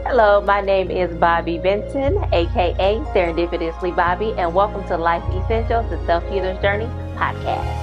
Hello, my name is Bobby Benton, aka Serendipitously Bobby, and welcome to Life Essentials, the Self Healer's Journey podcast.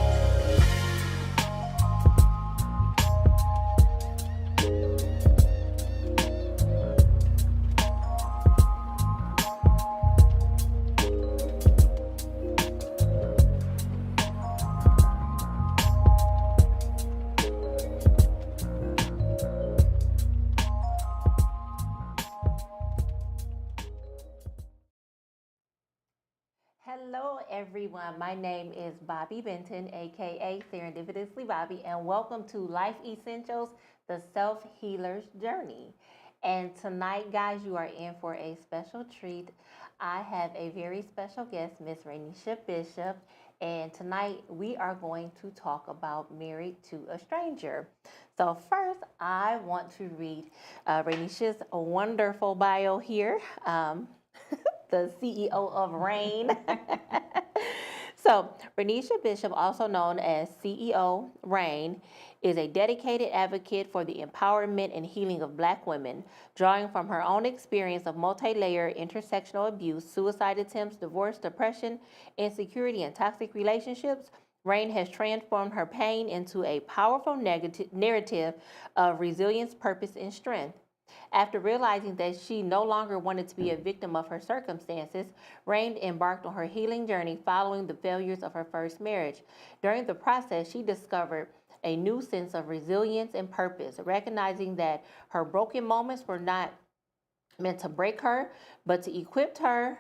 Hello, everyone. My name is Bobby Benton, aka Serendipitously Bobby, and welcome to Life Essentials, the Self Healer's Journey. And tonight, guys, you are in for a special treat. I have a very special guest, Miss Rainisha Bishop, and tonight we are going to talk about Married to a Stranger. So, first, I want to read Rainisha's wonderful bio here. The CEO of RAIN. So, Renisha Bishop, also known as CEO RAIN, is a dedicated advocate for the empowerment and healing of Black women, drawing from her own experience of multi-layered intersectional abuse, suicide attempts, divorce, depression, insecurity, and toxic relationships. RAIN has transformed her pain into a powerful narrative of resilience, purpose, and strength. After realizing that she no longer wanted to be a victim of her circumstances, Rain embarked on her healing journey following the failures of her first marriage. During the process, she discovered a new sense of resilience and purpose, recognizing that her broken moments were not meant to break her, but to equip her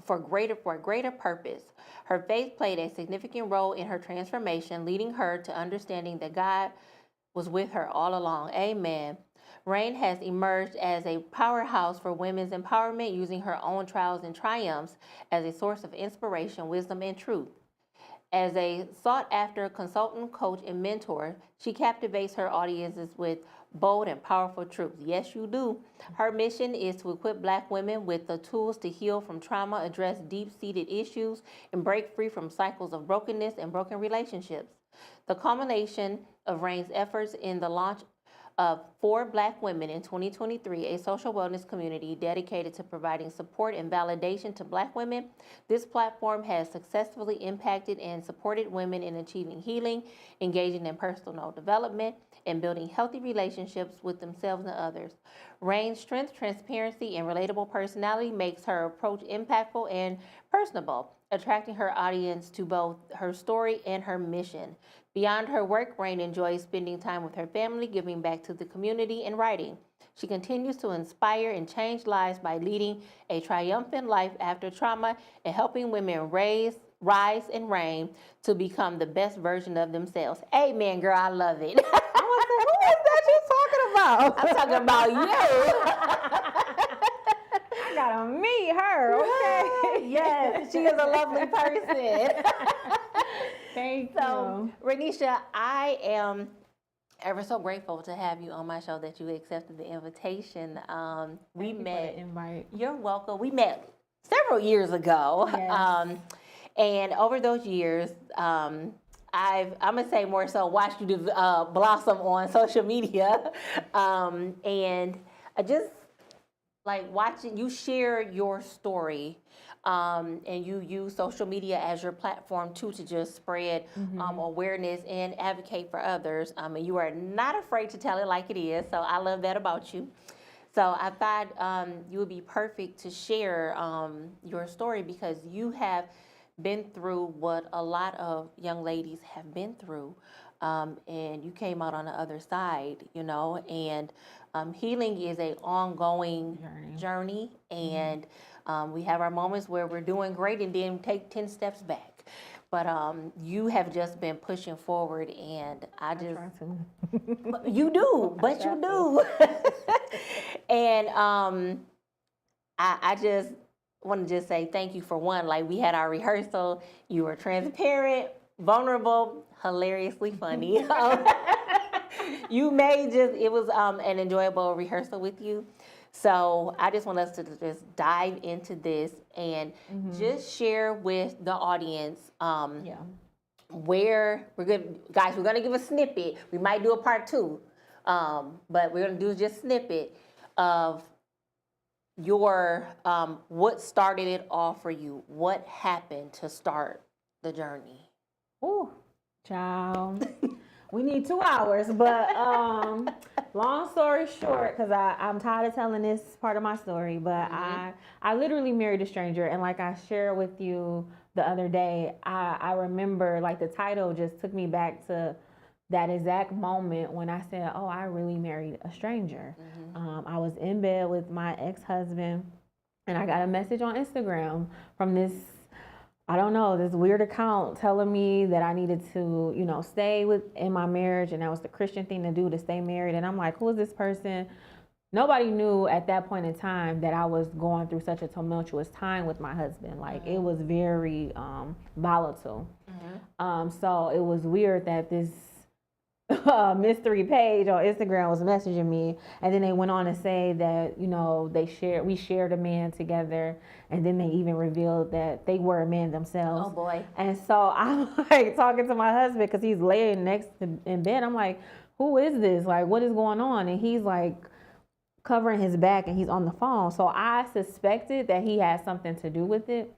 for a greater purpose. Her faith played a significant role in her transformation, leading her to understanding that God was with her all along. Amen. Rain has emerged as a powerhouse for women's empowerment, using her own trials and triumphs as a source of inspiration, wisdom, and truth. As a sought after consultant, coach, and mentor, she captivates her audiences with bold and powerful truths. Yes, you do. Her mission is to equip Black women with the tools to heal from trauma, address deep seated issues, and break free from cycles of brokenness and broken relationships. The culmination of Rain's efforts in the launch of For Black Women in 2023, a social wellness community dedicated to providing support and validation to Black women. This platform has successfully impacted and supported women in achieving healing, engaging in personal development, and building healthy relationships with themselves and others. Rain's strength, transparency, and relatable personality makes her approach impactful and personable, attracting her audience to both her story and her mission. Beyond her work, Rain enjoys spending time with her family, giving back to the community, and writing. She continues to inspire and change lives by leading a triumphant life after trauma and helping women rise, and reign to become the best version of themselves. Amen, girl. I love it. I was like, who is that you talking about? I'm talking about you. I gotta meet her, okay? Yes, she is a lovely person. Thank So, you. Renisha, I am ever so grateful to have you on my show, that you accepted the invitation. We Thank you met. for the invite. You're welcome. We met several years ago. Yes. And over those years, I'm gonna say more so watched you blossom on social media, and I just like watching you share your story, and you use social media as your platform too, to just spread awareness and advocate for others. And you are not afraid to tell it like it is. So I love that about you. So I thought you would be perfect to share your story, because you have been through what a lot of young ladies have been through. And you came out on the other side, and healing is a ongoing journey, and we have our moments where we're doing great and then take 10 steps back. But you have just been pushing forward, and you do, but you do. And I just want to just say thank you for one. Like, we had our rehearsal, you were transparent, vulnerable, hilariously funny. It was an enjoyable rehearsal with you. So I just want us to just dive into this and just share with the audience where we're good. Guys, we're going to give a snippet. We might do a part two, but we're going to do just snippet of your what started it all for you. What happened to start the journey? Ooh, child. We need 2 hours, but long story short, because I'm tired of telling this part of my story, but I literally married a stranger, and like I shared with you the other day, I remember like the title just took me back to that exact moment when I said, oh, I really married a stranger. I was in bed with my ex-husband, and I got a message on Instagram from this, I don't know, this weird account telling me that I needed to, you know, stay in my marriage, and that was the Christian thing to do, to stay married. And I'm like, who is this person? Nobody knew at that point in time that I was going through such a tumultuous time with my husband. Like, it was very volatile. So it was weird that this mystery page on Instagram was messaging me, and then they went on to say that, you know, we shared a man together, and then they even revealed that they were a man themselves. Oh boy. And so I'm like talking to my husband because he's laying next to in bed. I'm like, who is this? Like, what is going on? And he's like covering his back, and he's on the phone. So I suspected that he had something to do with it.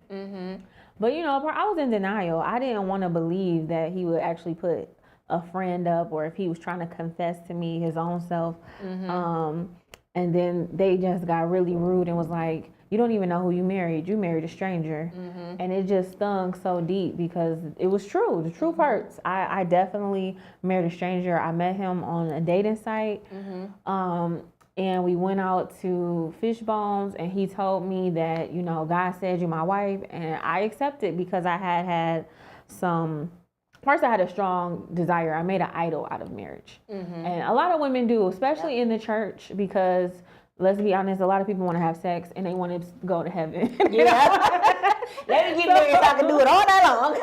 But you know, I was in denial. I didn't want to believe that he would actually put a friend up, or if he was trying to confess to me his own self. And then they just got really rude and was like, you don't even know who you married a stranger. And it just stung so deep because it was true. The truth hurts. I definitely married a stranger. I met him on a dating site. And we went out to Fishbones, and he told me that, you know, God said you're my wife, and I accepted because I had some. First, I had a strong desire. I made an idol out of marriage. And a lot of women do, especially in the church, because let's be honest, a lot of people want to have sex and they want to go to heaven. Yeah. Let me get married so I can do it all night long.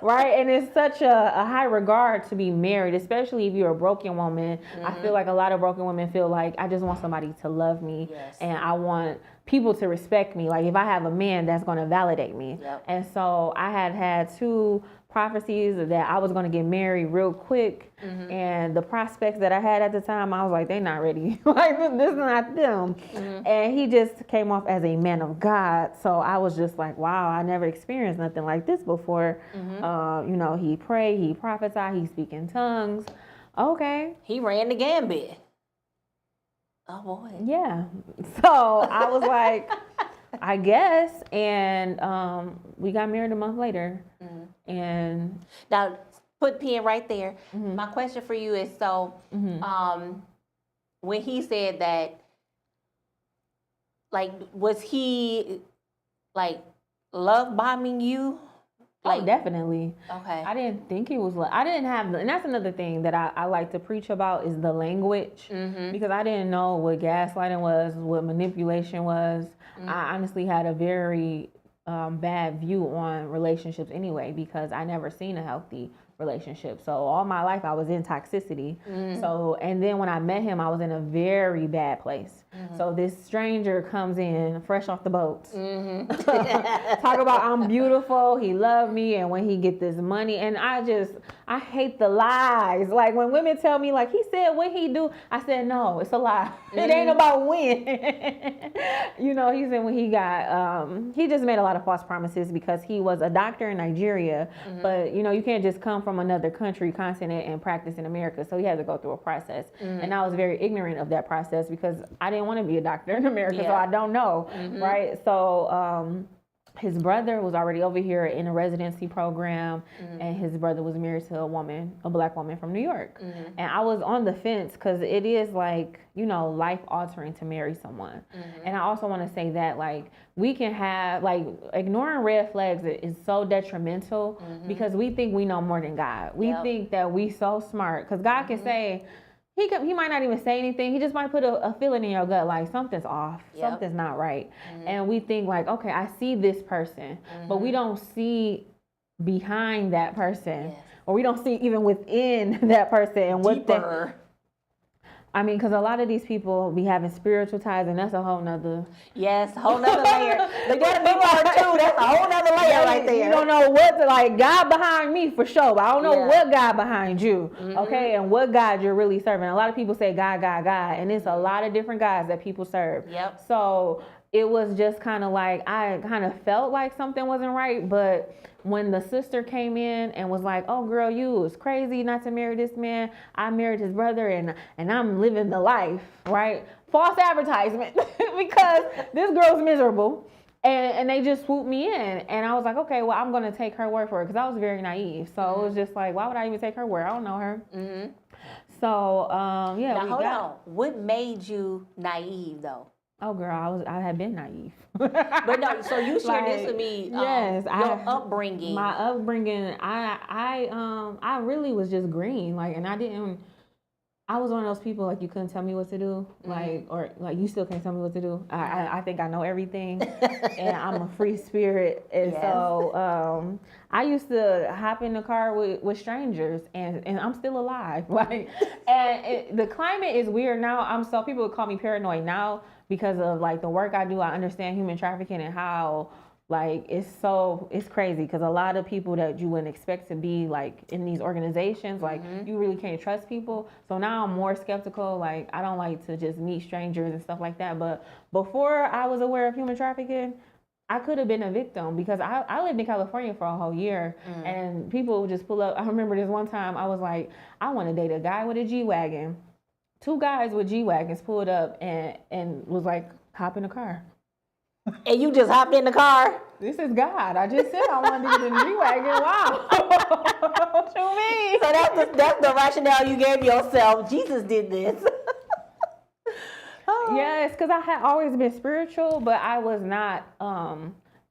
Right? And it's such a high regard to be married, especially if you're a broken woman. I feel like a lot of broken women feel like, I just want somebody to love me. And I want people to respect me. Like, if I have a man, that's going to validate me. And so I had 2 prophecies that I was going to get married real quick, and the prospects that I had at the time, I was like, they're not ready. Like, this is not them. And he just came off as a man of God, so I was just like, wow, I never experienced nothing like this before. You know, he prayed, he prophesied, he speak in tongues. Okay, he ran the gambit. Oh boy. Yeah. So I was like, I guess, and we got married a month later. And now put pin right there. My question for you is, so when he said that, like, was he like love bombing you? Like, oh, definitely. Okay. I didn't think it was. I didn't have, and that's another thing that I like to preach about is the language, because I didn't know what gaslighting was, what manipulation was. I honestly had a very bad view on relationships anyway, because I never seen a healthy relationship. So all my life I was in toxicity. So, and then when I met him, I was in a very bad place. So this stranger comes in fresh off the boat. Talk about I'm beautiful, he loved me, and when he get this money, and I hate the lies. Like, when women tell me, like, he said when he do, I said, no, it's a lie. It ain't about when. You know, he said when he got, he just made a lot of false promises because he was a doctor in Nigeria, but you know, you can't just come from another country, continent, and practice in America. So he had to go through a process. And I was very ignorant of that process because I didn't want to be a doctor in America, so I don't know, right? So his brother was already over here in a residency program, and his brother was married to a black woman from New York. And I was on the fence because it is, like, you know, life altering to marry someone. And I also want to say that, like, we can have, like, ignoring red flags is so detrimental because we think we know more than God. We think that we so smart because God can say, he might not even say anything. He just might put a feeling in your gut like something's off, something's not right. And we think like, okay, I see this person, but we don't see behind that person, or we don't see even within that person and what I mean, because a lot of these people be having spiritual ties, and that's a whole nother. Yes, whole nother layer. Like that'll be part two. That's a whole nother layer right there. You don't know what to, like, God behind me for sure, but I don't know Yeah. what God behind you, okay, and what God you're really serving. A lot of people say God, God, God, and it's a lot of different gods that people serve. Yep. So it was just kind of like, I kind of felt like something wasn't right, but when the sister came in and was like, "Oh, girl, you was crazy not to marry this man. I married his brother, and I'm living the life," right? False advertisement because this girl's miserable. And they just swooped me in. And I was like, okay, well, I'm going to take her word for it because I was very naive. So it was just like, why would I even take her word? I don't know her. So, yeah. Now, hold on. What made you naive, though? Oh, girl, I had been naive. But no, so you shared this with me. Yes, your upbringing. My upbringing, I really was just green. Like, and I was one of those people, like, you couldn't tell me what to do, like, or like you still can't tell me what to do. I think I know everything, and I'm a free spirit, and so I used to hop in the car with strangers, and I'm still alive, like, and the climate is weird now. So people would call me paranoid now because of like the work I do. I understand human trafficking and how. Like, it's crazy because a lot of people that you wouldn't expect to be like in these organizations, like you really can't trust people. So now I'm more skeptical. Like, I don't like to just meet strangers and stuff like that. But before I was aware of human trafficking, I could have been a victim because I lived in California for a whole year and people would just pull up. I remember this one time I was like, I want to date a guy with a G-Wagon. 2 guys with G-Wagons pulled up and was like, hop in the car. And you just hopped in the car? This is God. I just said I wanted to get in the G-Wagon. Wow. What you mean? So that's the rationale you gave yourself. Jesus did this. Yes, because I had always been spiritual, but I was not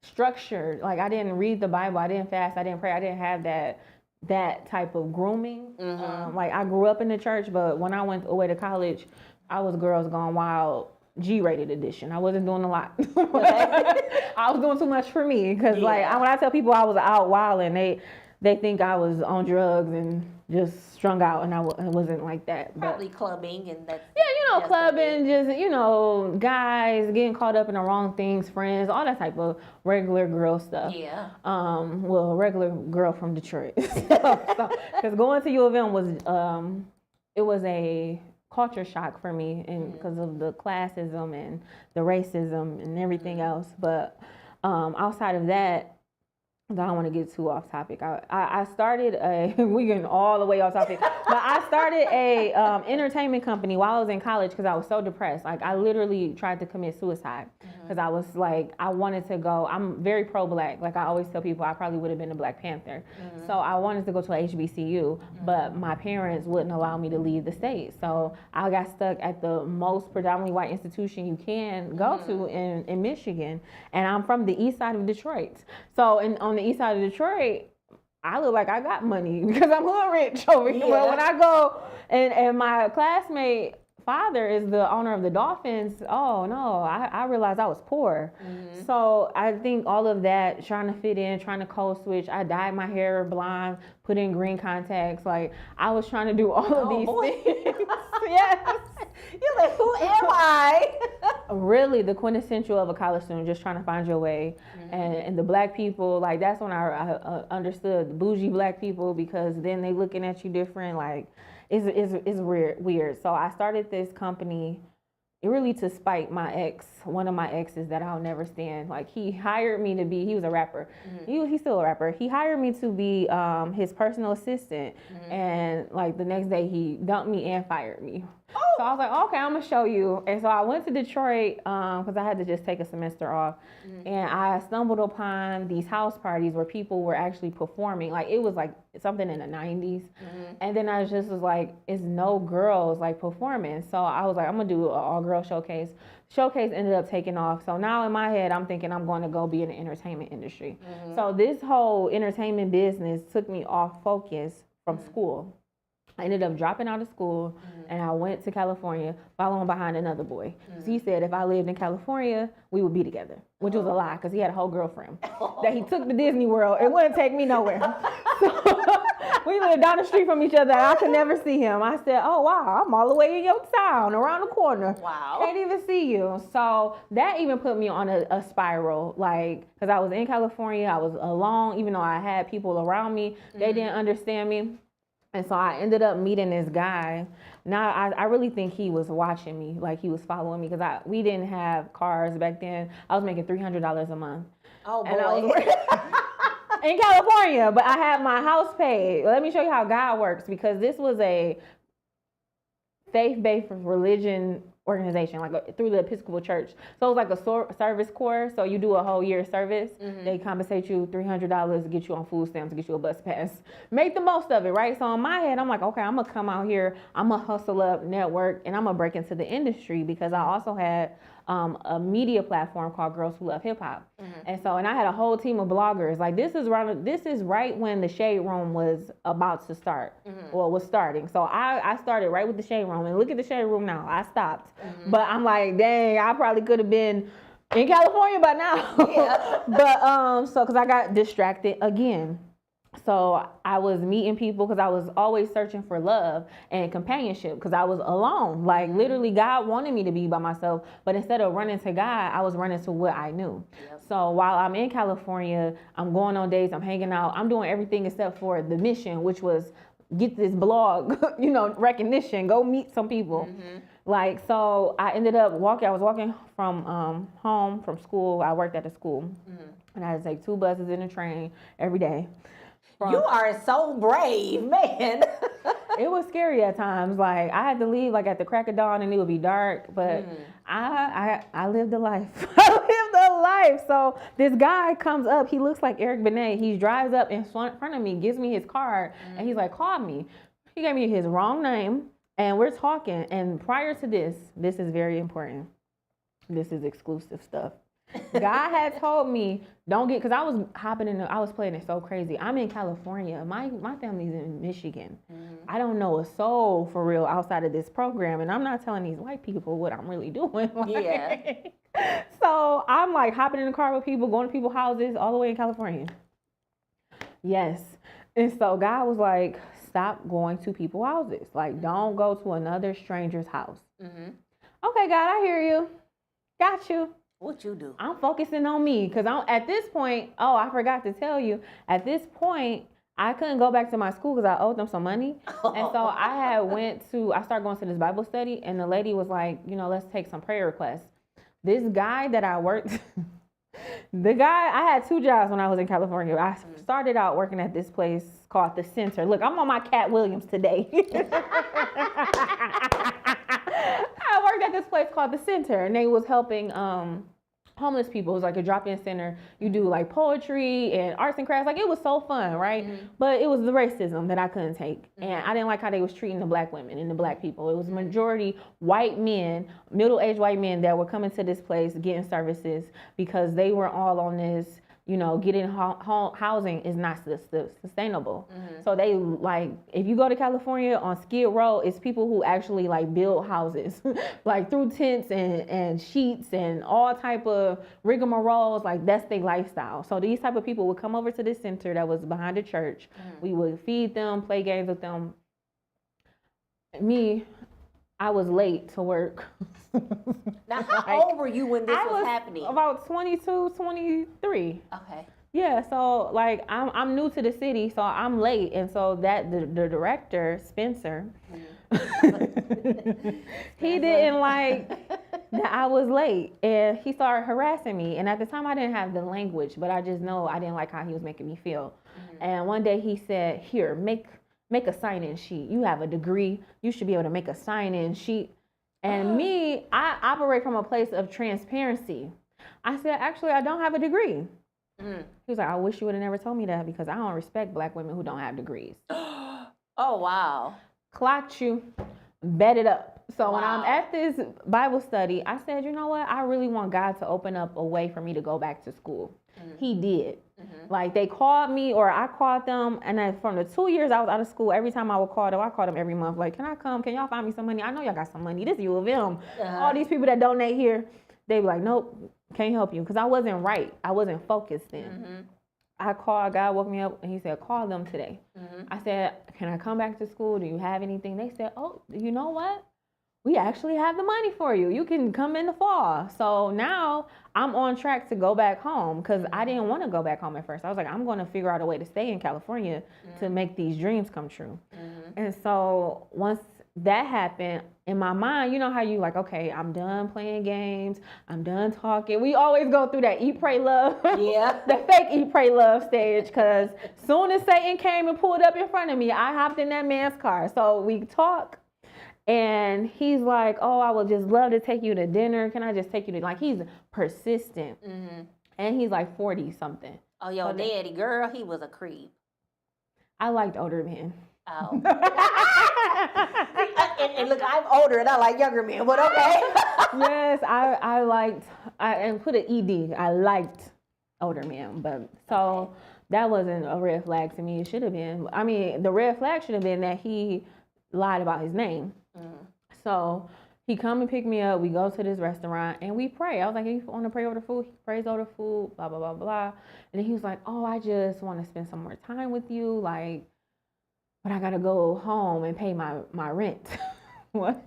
structured. Like, I didn't read the Bible. I didn't fast. I didn't pray. I didn't have that type of grooming. Like, I grew up in the church, but when I went away to college, I was Girls Gone Wild G-rated edition. I wasn't doing a lot. I was doing too much for me because, like, when I tell people I was out wilding, they think I was on drugs and just strung out, and it wasn't like that. Probably clubbing and that's clubbing, just guys getting caught up in the wrong things, friends, all that type of regular girl stuff. Yeah. Well, regular girl from Detroit. Because going to U of M was a culture shock for me, and because of the classism and the racism and everything else. But outside of that, I don't want to get too off topic. I started we getting all the way off topic, but I started a entertainment company while I was in college because I was so depressed. Like, I literally tried to commit suicide because I was like, I wanted to go. I'm very pro-black. Like, I always tell people I probably would have been a Black Panther. So I wanted to go to a HBCU, but my parents wouldn't allow me to leave the state. So I got stuck at the most predominantly white institution you can go to in Michigan, and I'm from the east side of Detroit. So on the east side of Detroit, I look like I got money because I'm hood rich over here. But when I go and my classmate father is the owner of the Dolphins, oh no, I realized I was poor. So I think all of that, trying to fit in, trying to code switch, I dyed my hair blonde, put in green contacts. Like, I was trying to do all of these things. Yes. You're like, who am I? Really, the quintessential of a college student, just trying to find your way. And the Black people, like, that's when I understood bougie Black people, because then they looking at you different. Like, it's weird. So I started this company really to spite my ex, one of my exes that I'll never stand. Like, he hired me to be, he was a rapper. He's still a rapper. He hired me to be his personal assistant. And like the next day he dumped me and fired me. So I was like, okay, I'm gonna show you. And so I went to Detroit because I had to just take a semester off. And I stumbled upon these house parties where people were actually performing. Like, it was like something in the 90s. And then I just was like, it's no girls like performing. So I was like, I'm gonna do an all-girl showcase. Showcase ended up taking off. So now in my head, I'm thinking I'm going to go be in the entertainment industry. So this whole entertainment business took me off focus from school. I ended up dropping out of school and I went to California following behind another boy. So he said if I lived in California, we would be together, which was a lie because he had a whole girlfriend that he took to Disney World. It wouldn't take me nowhere. So we lived down the street from each other. I could never see him. I said, oh, wow, I'm all the way in your town, around the corner. Wow. Can't even see you. So that even put me on a spiral, like, because I was in California. I was alone, even though I had people around me. They didn't understand me. And so I ended up meeting this guy. Now I really think he was watching me, like he was following me, because we didn't have cars back then. I was making $300 a month. Oh, boy. And I was in California, but I had my house paid. Let me show you how God works, because this was a faith-based religion organization, like through the Episcopal Church. So it was like a service corps. So you do a whole year service. They compensate you $300 to get you on food stamps, to get you a bus pass. Make the most of it, right? So in my head, I'm like, okay, I'm gonna come out here, I'm gonna hustle up, network, and I'm gonna break into the industry, because I also had a media platform called Girls Who Love Hip Hop. And I had a whole team of bloggers. Like this is right when the Shade Room was about to start, or was starting. So I started right with the Shade Room, and look at the Shade Room now. I stopped, but I'm like, dang, I probably could have been in California by now. Yeah. But because I got distracted again. So I was meeting people because I was always searching for love and companionship, because I was alone. Like literally God wanted me to be by myself, but instead of running to God, I was running to what I knew. Yep. So while I'm in California, I'm going on dates, I'm hanging out, I'm doing everything except for the mission, which was get this blog, recognition, go meet some people. Like, so I ended up I was walking from home from school. I worked at a school, and I had to take 2 buses and a train every day. You are so brave, man. It was scary at times. Like I had to leave like at the crack of dawn and it would be dark, but I lived a life. I lived a life. So this guy comes up, he looks like Eric Benet. He drives up in front of me, gives me his card, and he's like, call me. He gave me his wrong name, and we're talking. And prior to this is very important. This is exclusive stuff. God had told me, because I was I was playing it so crazy. I'm in California. My family's in Michigan. I don't know a soul for real outside of this program. And I'm not telling these white people what I'm really doing. Yeah. So I'm like hopping in the car with people, going to people's houses all the way in California. Yes. And so God was like, stop going to people's houses. Like, don't go to another stranger's house. Okay, God, I hear you. Got you. What you do? I'm focusing on me, because at this point, I forgot to tell you, at this point, I couldn't go back to my school because I owed them some money. And so I started going to this Bible study, and the lady was like, let's take some prayer requests. This guy that I worked, I had 2 jobs when I was in California. I started out working at this place called The Center. Look, I'm on my Cat Williams today. I worked at this place called The Center, and they was helping homeless people. It was like a drop-in center. You do like poetry and arts and crafts. Like it was so fun, right? But it was the racism that I couldn't take. And I didn't like how they was treating the black women and the black people. It was majority white men, middle-aged white men that were coming to this place getting services because they were all on this, getting housing is not sustainable. So they like, if you go to California on Skid Row, it's people who actually like build houses, like through tents and sheets and all type of rigmaroles. Like that's their lifestyle. So these type of people would come over to this center that was behind the church. We would feed them, play games with them. I was late to work. Now, how old were you when this was happening? About 22, 23. Okay. Yeah, so like I'm new to the city, so I'm late, and so that the director Spencer, he didn't like that I was late, and he started harassing me. And at the time, I didn't have the language, but I just know I didn't like how he was making me feel. And one day he said, "Here, make a sign-in sheet. You have a degree. You should be able to make a sign-in sheet." And I operate from a place of transparency. I said, "Actually, I don't have a degree." He was like, "I wish you would have never told me that, because I don't respect black women who don't have degrees." Oh, wow. Clocked you, bet it up. So when I'm at this Bible study, I said, you know what? I really want God to open up a way for me to go back to school. He did. Like they called me or I called them, and then from the 2 years I was out of school, every time I would call them, I called them every month. Like, can I come? Can y'all find me some money? I know y'all got some money. This U of M. All these people that donate here, they be like, nope, can't help you, because I wasn't right. I wasn't focused then. I called, God woke me up and he said, call them today. I said, can I come back to school? Do you have anything? They said, oh, you know what? We actually have the money for you. You can come in the fall. So now I'm on track to go back home, because I didn't want to go back home at first. I was like, I'm going to figure out a way to stay in California to make these dreams come true. And so once that happened, in my mind, you know how you like, okay, I'm done playing games. I'm done talking. We always go through that eat, pray, love. Yeah. The fake eat, pray, love stage, because soon as Satan came and pulled up in front of me, I hopped in that man's car. So we talk. And he's like, oh, I would just love to take you to dinner. Can I just take you to, like, he's persistent. And he's like 40 something. Oh, your daddy, girl, he was a creep. I liked older men. Oh. and look, I'm older and I like younger men, but okay. Yes, I liked, and put an ED, I liked older men. But so that wasn't a red flag to me. It should have been. I mean, the red flag should have been that he lied about his name. So he come and pick me up. We go to this restaurant and we pray. I was like, hey, you want to pray over the food? He prays over the food, blah, blah, blah, blah. And then he was like, oh, I just want to spend some more time with you. Like, but I got to go home and pay my rent. What?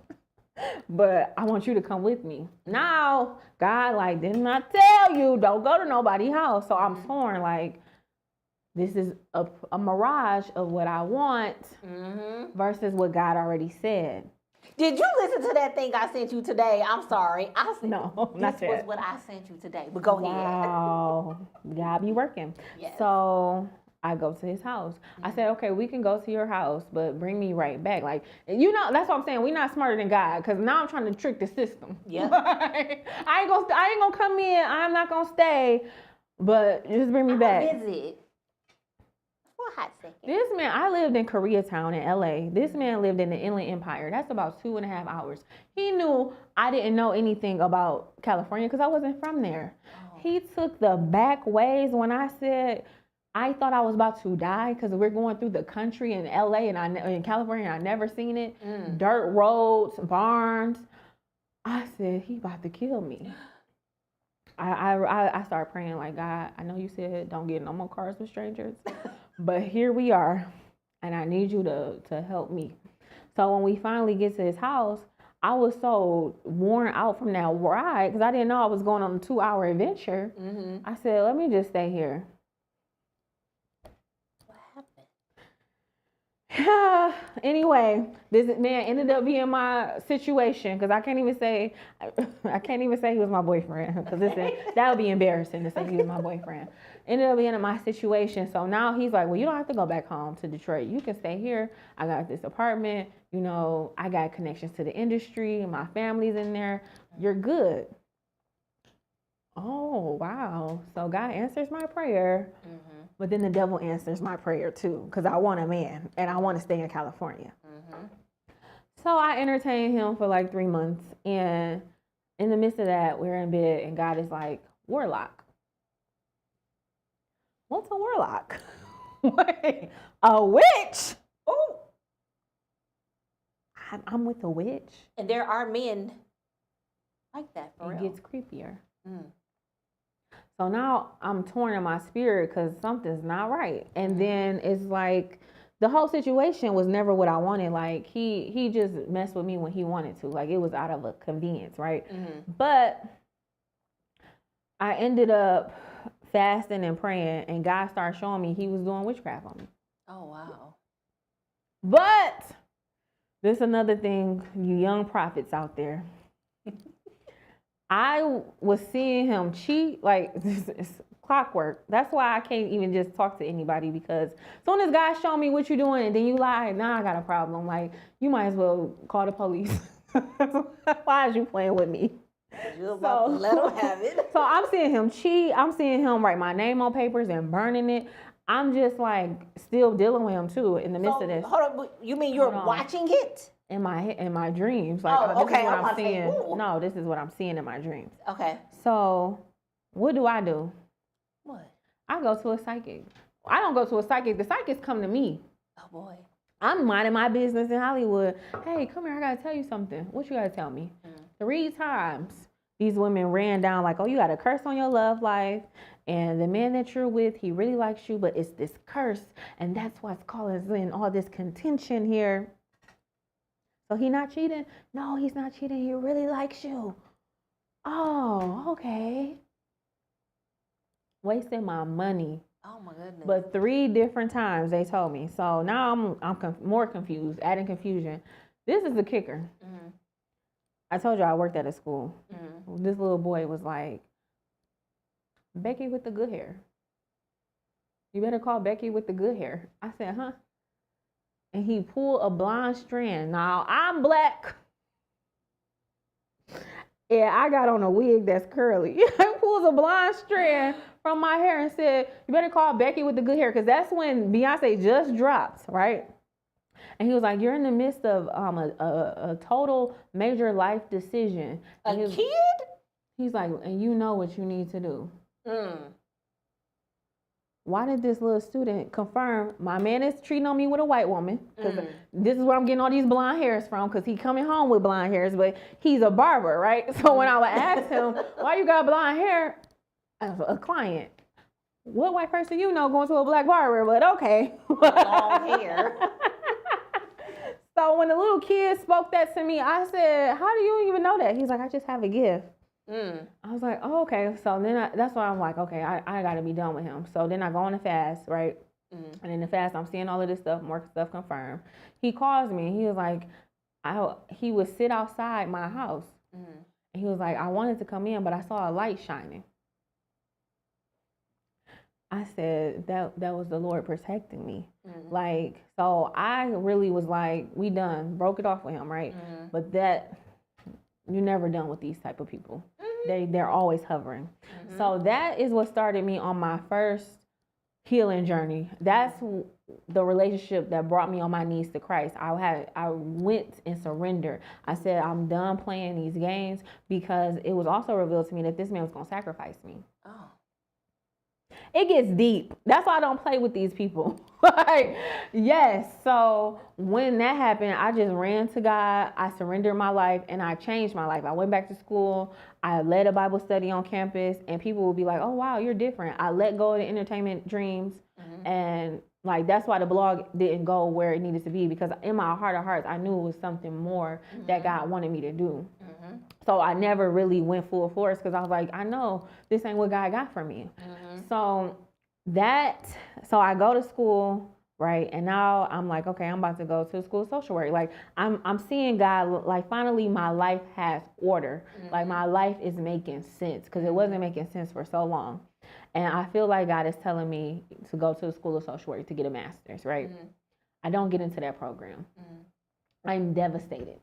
But I want you to come with me. Now, God, like, didn't I tell you, don't go to nobody's house? So I'm torn, like, this is a mirage of what I want versus what God already said. Did you listen to that thing I sent you today? I'm sorry. No, not this yet. was what I sent you today. But go ahead. Wow. God be working. Yes. So I go to his house. I said, okay, we can go to your house, but bring me right back. Like, you know, that's what I'm saying. We're not smarter than God, because now I'm trying to trick the system. Yeah. I ain't gonna come in. I'm not gonna stay, but just bring me back. Visit. For a hot second. This man, I lived in Koreatown in LA. This man lived in the Inland Empire. That's about 2.5 hours. He knew I didn't know anything about California because I wasn't from there. Oh. He took the back ways when I said, I thought I was about to die because we're going through the country in LA and in California, I never seen it. Dirt roads, barns. I said, he about to kill me. I started praying like, God, I know you said don't get no more cars with strangers, but here we are, and I need you to help me. So when we finally get to his house, I was so worn out from that ride because I didn't know I was going on a 2-hour adventure. I said, let me just stay here. Anyway, this man ended up being my situation because I can't even say he was my boyfriend because that would be embarrassing to say he was my boyfriend. Ended up being in my situation. So now he's like, well, you don't have to go back home to Detroit. You can stay here. I got this apartment. You know, I got connections to the industry. My family's in there. You're good. Oh, wow. So God answers my prayer. But then the devil answers my prayer too, because I want a man and I want to stay in California. So I entertained him for like 3 months. And in the midst of that, we're in bed and God is like, warlock. What's a warlock? Wait, a witch? Oh, I'm with a witch. And there are men like that for real. It gets creepier. So now I'm torn in my spirit because something's not right. And then it's like the whole situation was never what I wanted. Like he just messed with me when he wanted to. Like it was out of a convenience, right? But I ended up fasting and praying, and God started showing me he was doing witchcraft on me. Oh, wow. But there's another thing, you young prophets out there. I was seeing him cheat, like this is clockwork. That's why I can't even just talk to anybody, because as soon as God show me what you're doing and then you lie, now I got a problem. Like, you might as well call the police. Why is you playing with me? You're about to let him have it. So I'm seeing him cheat. I'm seeing him write my name on papers and burning it. I'm just like still dealing with him too in the midst of this. Hold on, you mean you're watching it? In my dreams, like okay, this is what I'm saying. seeing. No, this is what I'm seeing in my dreams. Okay. So, what do I do? What? I go to a psychic. I don't go to a psychic. The psychics come to me. Oh boy. I'm minding my business in Hollywood. Hey, come here. I gotta tell you something. What you gotta tell me? 3 times these women ran down like, oh, you got a curse on your love life. And the man that you're with, he really likes you, but it's this curse. And that's what's causing all this contention here. So he not cheating? No, he's not cheating. He really likes you. Oh, okay. Wasting my money. Oh my goodness. But 3 different times they told me. So now I'm more confused, adding confusion. This is the kicker. Mm-hmm. I told you I worked at a school. Mm-hmm. This little boy was like, Becky with the good hair. You better call Becky with the good hair. I said, huh? And he pulled a blonde strand. Now, I'm black. Yeah, I got on a wig that's curly. He pulls a blonde strand from my hair and said, you better call Becky with the good hair, because that's when Beyonce just dropped, right? And he was like, you're in the midst of a total major life decision. A And kid? He's like, and you know what you need to do. Why did this little student confirm my man is treating on me with a white woman? Because this is where I'm getting all these blonde hairs from, because he coming home with blonde hairs, but he's a barber, right? So when I would ask him, why you got blonde hair? As a client, what white person you know going to a black barber? But okay. Long hair. So when the little kid spoke that to me, I said, how do you even know that? He's like, I just have a gift. I was like, oh, okay. So then that's why I'm like, okay, I got to be done with him. So then I go on a fast, right? And in the fast, I'm seeing all of this stuff, more stuff confirmed. He calls me. He was like, he would sit outside my house. And he was like, I wanted to come in, but I saw a light shining. I said, that was the Lord protecting me. Like, so I really was like, we done, broke it off with him, right? But that, you're never done with these type of people. They're always hovering. So that is what started me on my first healing journey. That's the relationship that brought me on my knees to Christ. I went and surrendered. I said, I'm done playing these games, because it was also revealed to me that this man was going to sacrifice me. Oh. It gets deep. That's why I don't play with these people. Like, yes. So when that happened, I just ran to God. I surrendered my life and I changed my life. I went back to school. I led a Bible study on campus, and people would be like, oh, wow, you're different. I let go of the entertainment dreams. And like, that's why the blog didn't go where it needed to be, because in my heart of hearts, I knew it was something more that God wanted me to do. So I never really went full force, because I was like, I know this ain't what God got for me. So I go to school, right? And now I'm like, okay, I'm about to go to school of social work. Like, I'm seeing God, like, finally my life has order. Like, my life is making sense, because it wasn't making sense for so long. And I feel like God is telling me to go to the school of social work to get a master's, right? I don't get into that program. I'm devastated.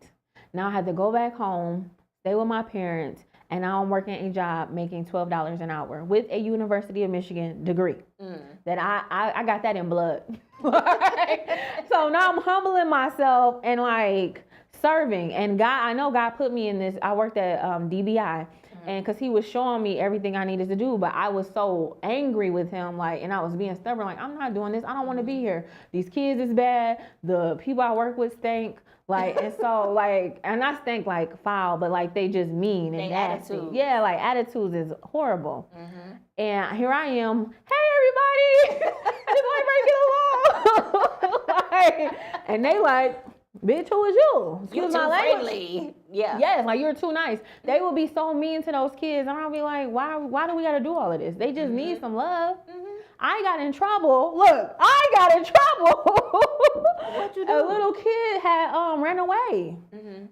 Now I have to go back home, stay with my parents, and now I'm working a job making $12 an hour with a University of Michigan degree. That I got that in blood. So now I'm humbling myself and like serving. And God, I know God put me in this. I worked at DBI, and because he was showing me everything I needed to do, but I was so angry with him, like, and I was being stubborn, like, I'm not doing this. I don't want to be here. These kids is bad. The people I work with stink. Like, and so, like, and I stink like foul, but like they just mean and nasty. Attitudes. Yeah, like attitudes is horrible. And here I am. Hey, everybody, just like break it along. Like, and they like, bitch, who is you? Excuse my language. Friendly. Yeah. Yes, like, you're too nice. They will be so mean to those kids, and I'll be like, why do we got to do all of this? They just need some love. I got in trouble. Look, I got in trouble. What you do? A little kid had ran away,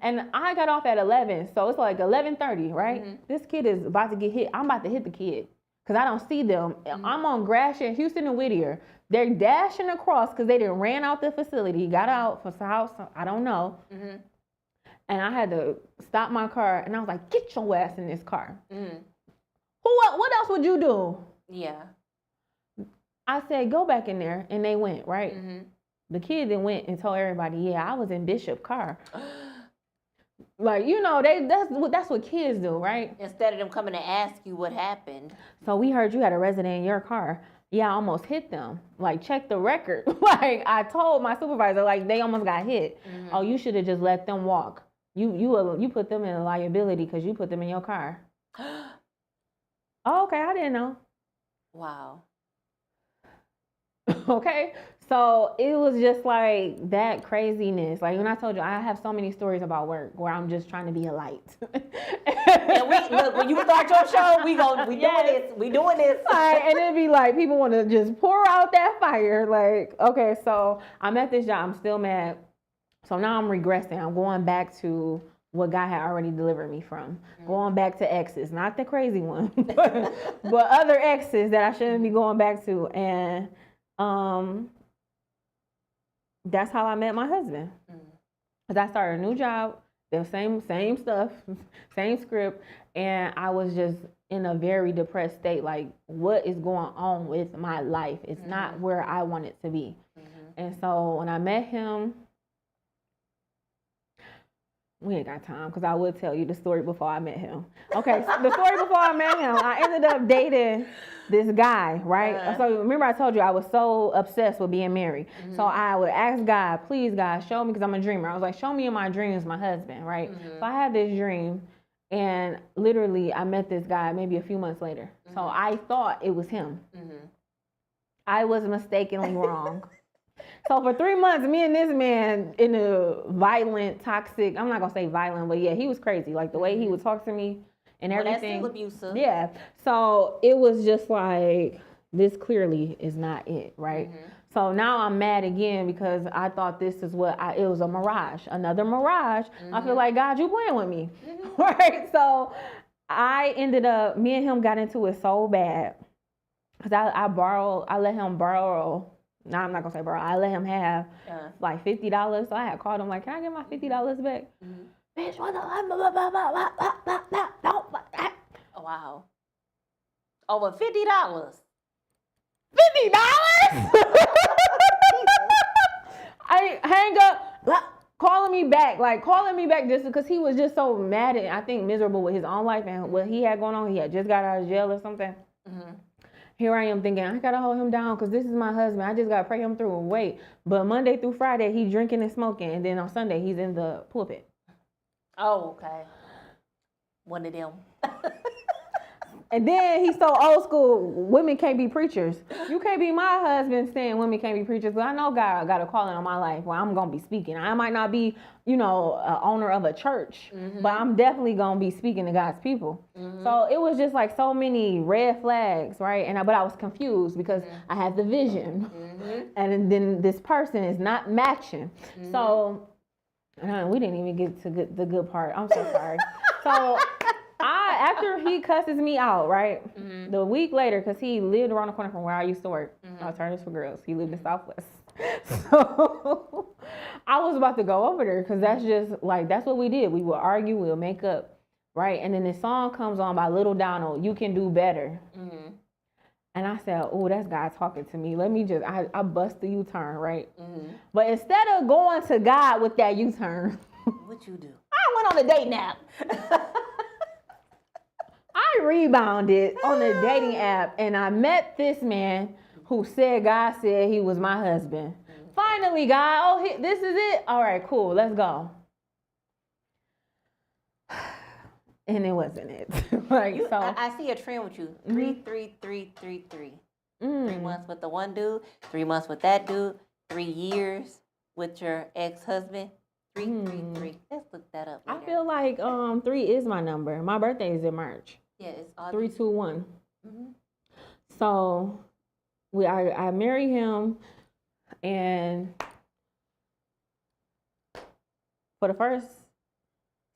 and I got off at 11, so it's like 11:30, right? This kid is about to get hit. I'm about to hit the kid because I don't see them. I'm on Gratiot, Houston, and Whittier. They're dashing across because they didn't ran out the facility, got out for house, I don't know. And I had to stop my car, and I was like, get your ass in this car. What else would you do? Yeah. I said, go back in there, and they went, right? The kid then went and told everybody, yeah, I was in Bishop's car. Like, that's what kids do, right? Instead of them coming to ask you what happened. So we heard you had a resident in your car. Yeah, I almost hit them. Like, check the record. Like, I told my supervisor, like, they almost got hit. Oh, you should have just let them walk. You put them in a liability because you put them in your car. Oh, okay, I didn't know. Wow. Okay, so it was just like that craziness. Like when I told you, I have so many stories about work where I'm just trying to be a light. And look, when you start your show, we doing this. Right, and it'd be like people want to just pour out that fire. Like, okay, so I'm at this job, I'm still mad. So now I'm regressing. I'm going back to what God had already delivered me from. Going back to exes, not the crazy one, but other exes that I shouldn't be going back to. And that's how I met my husband. Cause I started a new job, the same stuff, same script, and I was just in a very depressed state. Like, what is going on with my life? It's not where I want it to be. And so when I met him, we ain't got time because I would tell you the story before I met him. Okay, so the story before I met him, I ended up dating this guy, right? So remember I told you I was so obsessed with being married. So I would ask God, please God, show me, because I'm a dreamer. I was like, show me in my dreams my husband, right? So I had this dream, and literally I met this guy maybe a few months later. So I thought it was him. I was mistakenly wrong. So for 3 months, me and this man in a violent, toxic, I'm not going to say violent, but yeah, he was crazy. Like the way he would talk to me and everything. That's still abusive. Yeah. So it was just like, this clearly is not it, right? So now I'm mad again because I thought this is it was a mirage, another mirage. I feel like, God, you playing with me, right? So I ended up, me and him got into it so bad because I let him borrow. No, I'm not gonna say borrow. I let him have like $50. So I had called him like, can I get my $50 back? Bitch, what the? Oh, wow. Over $50. $50? I hang up, calling me back just because he was just so mad and I think miserable with his own life and what he had going on. He had just got out of jail or something. Here I am thinking, I gotta hold him down because this is my husband. I just gotta pray him through and wait. But Monday through Friday, he drinking and smoking. And then on Sunday, he's in the pulpit. Oh, okay. One of them. And then he's so old school, women can't be preachers. You can't be my husband saying women can't be preachers. But I know God got a calling on my life where I'm going to be speaking. I might not be, owner of a church, but I'm definitely going to be speaking to God's people. So it was just like so many red flags, right? But I was confused because I had the vision. And then this person is not matching. So we didn't even get to the good part. I'm so sorry. So after he cusses me out, right? The week later, because he lived around the corner from where I used to work. Alternatives for Girls. He lived in Southwest. So I was about to go over there because that's just like, that's what we did. We would argue, we would make up, right? And then this song comes on by Little Donald, You Can Do Better. And I said, oh, that's God talking to me. Let me just, I bust the U-turn, right? But instead of going to God with that U-turn. What you do? I went on a date nap. I rebounded on a dating app and I met this man who said God said he was my husband. Finally, God, this is it? All right, cool, let's go. And it wasn't it. I see a trend with you. 3, 3, 3, 3, 3. 3 months with the one dude, 3 months with that dude, 3 years with your ex-husband. 3, 3, 3. Let's look that up later. I feel like 3 is my number. My birthday is in March. Yeah, it's August. 3, 2, 1. So I married him, and for the first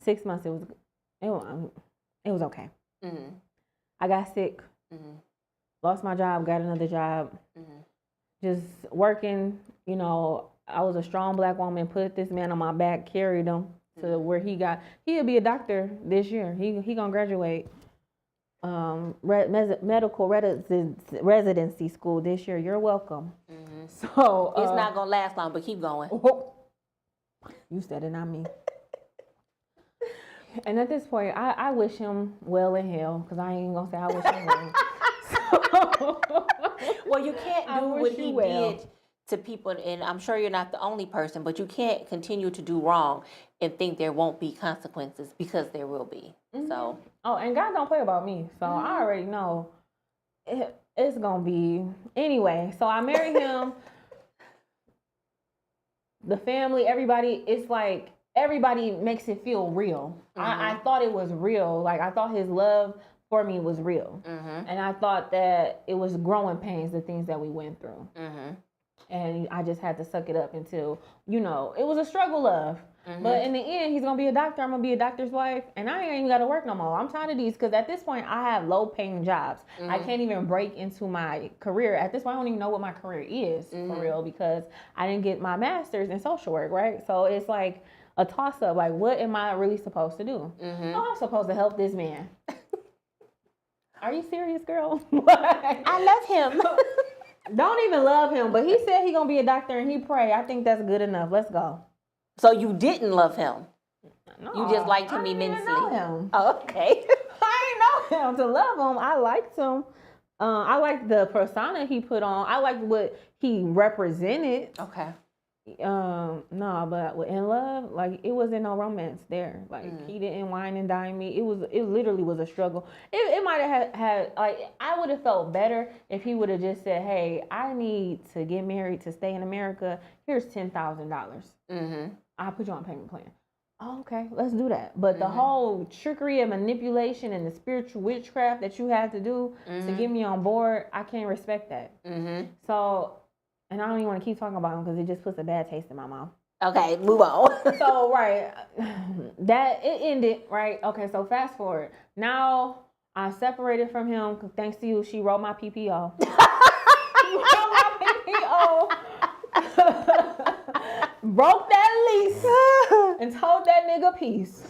6 months it was okay. I got sick, lost my job, got another job, just working. I was a strong black woman, put this man on my back, carried him to where he'll be a doctor this year. He gonna graduate medical residency school this year. You're welcome. So it's not gonna last long, but keep going. You said it, not me. And at this point, I wish him well in hell, because I ain't gonna say I wish him well. So, Well, you can't I do wish what you he well. did to people, and I'm sure you're not the only person, but you can't continue to do wrong and think there won't be consequences, because there will be. So, Oh, and God don't play about me, so I already know it's gonna be anyway. So I married him. The family, everybody, it's like everybody makes it feel real. I thought it was real. Like, I thought his love for me was real. And I thought that it was growing pains, the things that we went through. And I just had to suck it up until, it was a struggle love. But in the end, he's going to be a doctor. I'm going to be a doctor's wife. And I ain't even got to work no more. I'm tired of these, because at this point, I have low paying jobs. I can't even break into my career. At this point, I don't even know what my career is for real, because I didn't get my master's in social work, right? So it's like a toss up. Like, what am I really supposed to do? Oh, I'm supposed to help this man. Are you serious, girl? I love him. Don't even love him, but he said he gonna be a doctor and he pray. I think that's good enough. Let's go. So you didn't love him. No, You just liked him I didn't immensely. even know him. Oh, okay. I didn't know him to love him. I liked him. I liked the persona he put on. I liked what he represented. Okay. No, but in love, like, it wasn't no romance there. Like, he didn't wine and dine me. It literally was a struggle. It might have had like, I would have felt better if he would have just said, "Hey, I need to get married to stay in America. Here's $10,000. I'll put you on a payment plan." Oh, okay, let's do that. But the whole trickery and manipulation and the spiritual witchcraft that you had to do to get me on board, I can't respect that. So. And I don't even want to keep talking about him, because it just puts a bad taste in my mouth. Okay, move on. So, right, that it ended, right? Okay, so fast forward. Now I separated from him. Thanks to you, she wrote my PPO. She wrote my PPO. Broke that lease and told that nigga peace.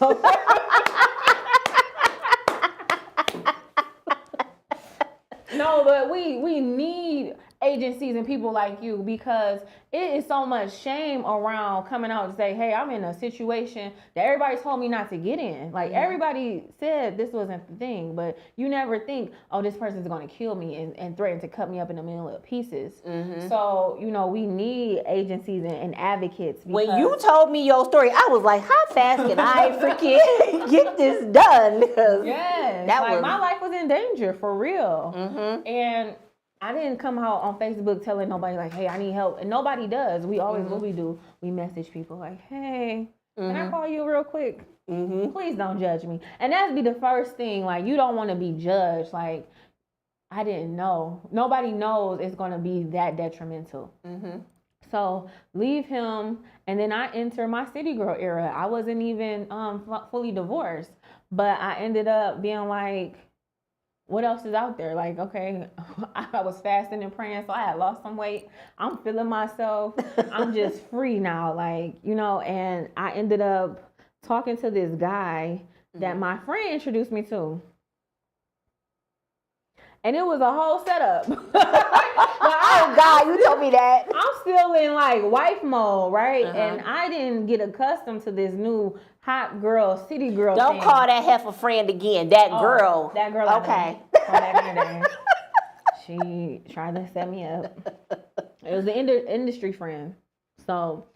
No, but we need agencies and people like you, because it is so much shame around coming out to say, "Hey, I'm in a situation that everybody told me not to get in." Like, everybody said this wasn't the thing, but you never think, "Oh, this person's going to kill me and threaten to cut me up in a million little pieces." So, we need agencies and advocates. When you told me your story, I was like, how fast can I freaking get this done? Yes, my life was in danger for real. And I didn't come out on Facebook telling nobody, like, "Hey, I need help." And nobody does. We always, what we do, we message people like, "Hey, can I call you real quick? Please don't judge me." And that'd be the first thing. Like, you don't want to be judged. Like, I didn't know. Nobody knows it's going to be that detrimental. So leave him. And then I enter my city girl era. I wasn't even fully divorced, but I ended up being like, what else is out there? Like, okay, I was fasting and praying, so I had lost some weight. I'm feeling myself. I'm just free now, like, and I ended up talking to this guy that my friend introduced me to. And it was a whole setup. Oh, God, you told me that. I'm still in, like, wife mode, right? And I didn't get accustomed to this new hot girl, city girl Don't thing. call that heifer friend again. That girl. That girl. Okay. Back in the day. She tried to set me up. It was the industry friend. So,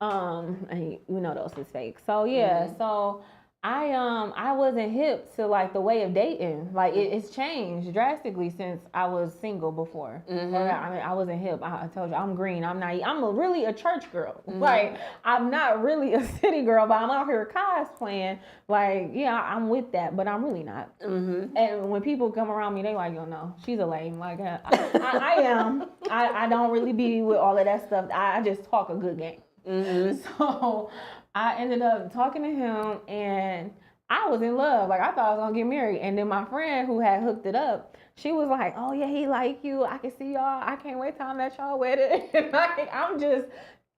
and those is fake. So, yeah. So, I wasn't hip to, like, the way of dating. Like, it's changed drastically since I was single before. I wasn't hip. I told you, I'm green. I'm naive. I'm really a church girl. Like, I'm not really a city girl, but I'm out here cosplaying. Like, yeah, I'm with that, but I'm really not. And when people come around me, they like, "Yo, no, she's a lame." Like, I am. I don't really be with all of that stuff. I just talk a good game. So I ended up talking to him, and I was in love. Like, I thought I was gonna get married. And then my friend who had hooked it up, she was like, "Oh yeah, he like you. I can see y'all. I can't wait till I'm at y'all wedding." And I'm just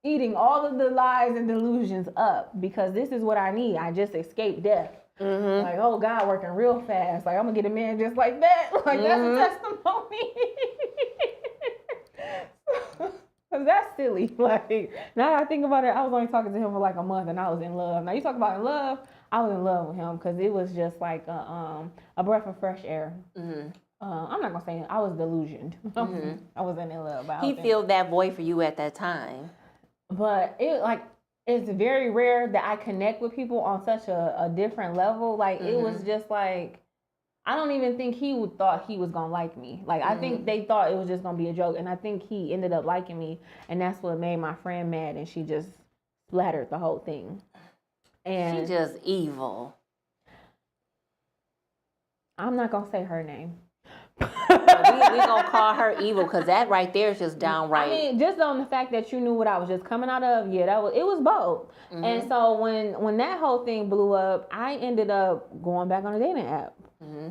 eating all of the lies and delusions up, because this is what I need. I just escaped death. Like, oh, God working real fast. Like, I'm gonna get a man just like that. Like, that's a testimony. Cause that's silly. Like now that I think about it, I was only talking to him for like a month, and I was in love. Now you talk about in love, I was in love with him because it was just like a breath of fresh air. I'm not gonna say I was delusioned. I wasn't in love. He filled that void for you at that time. But it's very rare that I connect with people on such a different level. Like it was just like. I don't even think he thought he was gonna like me. Like I think they thought it was just gonna be a joke, and I think he ended up liking me, and that's what made my friend mad, and she just splattered the whole thing. And She just evil. I'm not gonna say her name. we gonna call her evil because that right there is just downright. I mean, just on the fact that you knew what I was just coming out of, yeah, it was both. And so when that whole thing blew up, I ended up going back on a dating app.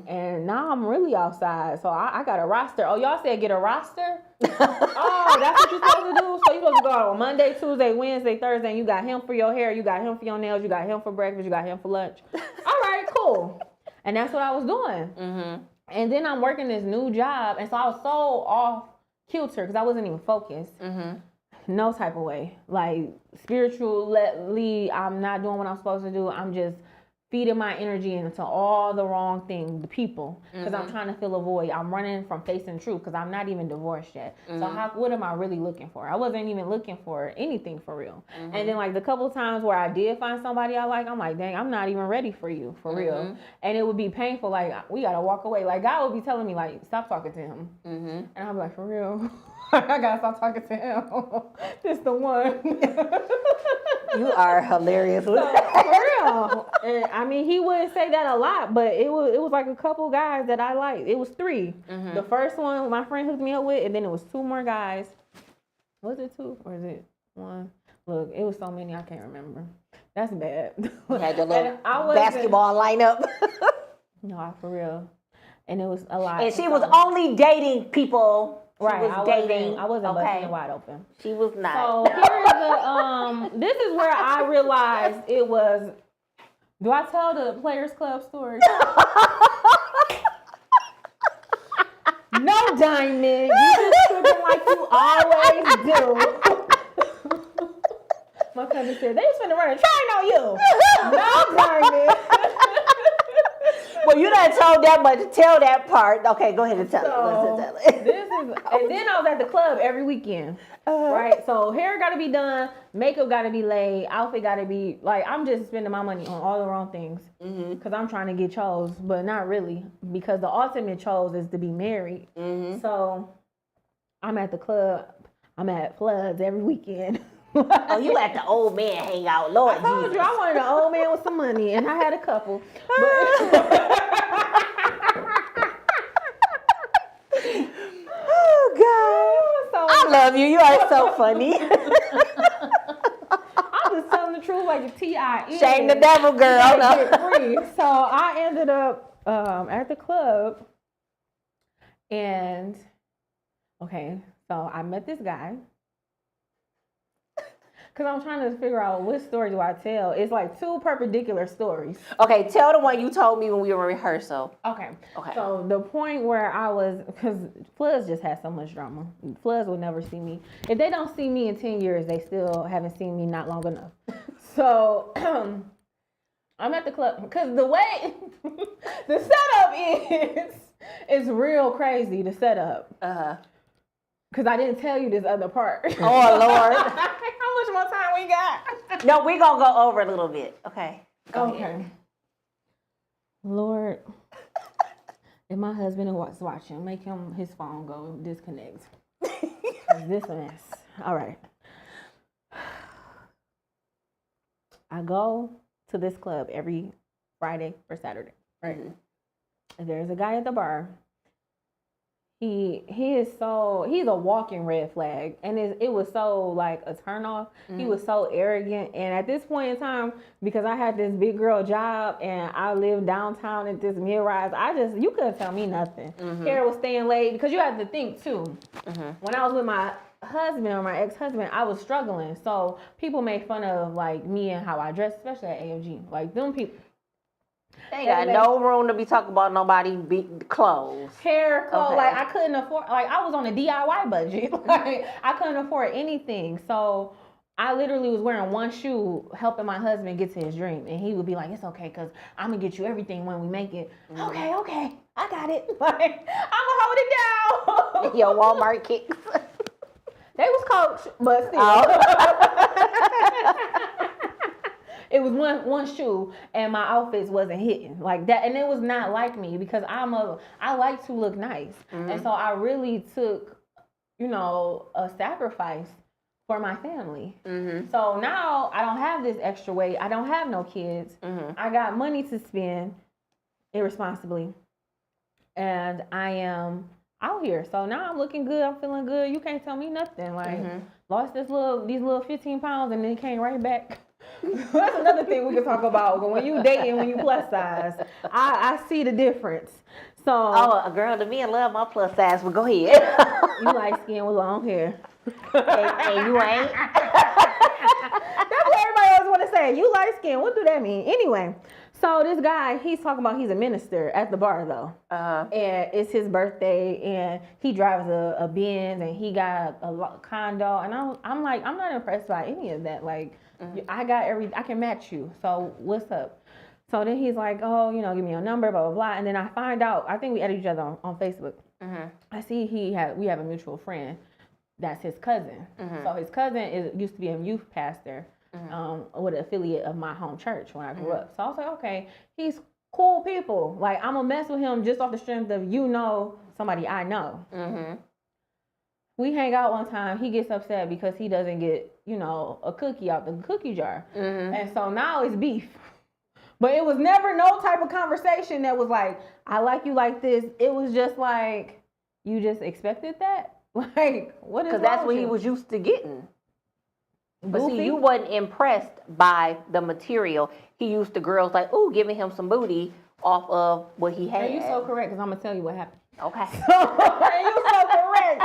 And now I'm really outside. So I got a roster. Oh, y'all said get a roster? Oh, that's what you're supposed to do? So you're supposed to go out on Monday, Tuesday, Wednesday, Thursday, and you got him for your hair, you got him for your nails, you got him for breakfast, you got him for lunch. All right, cool. And that's what I was doing. And then I'm working this new job. And so I was so off kilter because I wasn't even focused. No type of way. Like spiritually, I'm not doing what I'm supposed to do. I'm just feeding my energy into all the wrong things, the people, because I'm trying to fill a void. I'm running from facing truth because I'm not even divorced yet. So what am I really looking for? I wasn't even looking for anything for real. And then like the couple of times where I did find somebody I like, I'm like, dang, I'm not even ready for you, for real. And it would be painful. Like we got to walk away. Like God would be telling me like, stop talking to him. And I'm like, for real? I got to stop talking to him. This the one. You are hilarious. So, for real. And I mean, he wouldn't say that a lot, but it was like a couple guys that I liked. It was 3. The first one my friend hooked me up with, and then it was 2 more guys. Was it 2 or is it 1? Look, it was so many I can't remember. That's bad. You had your little basketball lineup. No, for real. And it was a lot. And she was only dating people. Right, was dating. I wasn't busting it wide open. She was not. So here's the this is where I realized it was. Do I tell the Players Club story? No, Diamond. You just tripping like you always do. My cousin said they just finna run a train on you. No, Diamond. Well, you done told that much. Tell that part. Okay, go ahead and tell it. And then I was at the club every weekend, right? So hair got to be done, makeup got to be laid, outfit got to be like. I'm just spending my money on all the wrong things because I'm trying to get chose, but not really because the ultimate chose is to be married. So I'm at the club. I'm at Floods every weekend. Oh, you let the old man hang out, Lord Jesus. I told you I wanted an old man with some money, and I had a couple. Oh God, so, I love you. You are so funny. I'm just telling the truth, like the T.I. Shame the devil, girl. So I ended up at the club, and okay, so I met this guy. Because I'm trying to figure out what story do I tell. It's like 2 perpendicular stories. Okay, tell the one you told me when we were in rehearsal. Okay. So the point where I was, because Floods just had so much drama. Floods will never see me. If they don't see me in 10 years, they still haven't seen me not long enough. So I'm at the club. Because the way the setup is real crazy, the setup. Because I didn't tell you this other part. Oh, Lord. How much more time we got? No, we're going to go over a little bit. Okay. Go ahead. Lord, if my husband was watching, make his phone go disconnect. This mess. All right. I go to this club every Friday or Saturday. Right. And there's a guy at the bar. He's a walking red flag, and it was so like a turnoff. He was so arrogant, and at this point in time, because I had this big girl job and I lived downtown at this mid-rise, you couldn't tell me nothing. Hair was staying late because you had to think too. When I was with my husband or my ex-husband, I was struggling, so people made fun of like me and how I dressed, especially at AFG. Like them people. They ain't got no room to be talking about nobody clothes. Hair, clothes. Okay. Like I couldn't afford. Like I was on a DIY budget. Like I couldn't afford anything. So I literally was wearing one shoe, helping my husband get to his dream, and he would be like, "It's okay, cause I'm gonna get you everything when we make it." Okay, I got it. Like I'm gonna hold it down. Your Walmart kicks. They was Coach, but still. It was one shoe, and my outfits wasn't hitting like that, and it was not like me because I like to look nice, and so I really took, a sacrifice for my family. So now I don't have this extra weight. I don't have no kids. I got money to spend irresponsibly, and I am out here. So now I'm looking good. I'm feeling good. You can't tell me nothing. Like lost these little 15 pounds and then came right back. That's another thing we can talk about. When you dating, when you plus size, I see the difference. So a girl, the men love my plus size, but go ahead. You light skin with long hair. and you ain't. That's what everybody always want to say. You light skin. What do that mean? Anyway, so this guy, he's talking about he's a minister at the bar though. And it's his birthday, and he drives a Benz, and he got a condo, and I'm like, I'm not impressed by any of that. Like, I can match you. So what's up? So then he's like, oh, give me your number, blah, blah, blah. And then I find out, I think we added each other on Facebook. I see we have a mutual friend. That's his cousin. So his cousin used to be a youth pastor with an affiliate of my home church when I grew up. So I was like, okay, he's cool people. Like, I'm going to mess with him just off the strength of, somebody I know. We hang out one time. He gets upset because he doesn't get, a cookie out the cookie jar. And so now it's beef. But it was never no type of conversation that was like, I like you like this. It was just like, you just expected that? Like, what is wrong? Because that's what with he you? was used to getting. But Goofy? see, you wasn't impressed by the material. He used to girls like, ooh, giving him some booty off of what he had. And you so correct, because I'm going to tell you what happened. Okay. You so correct.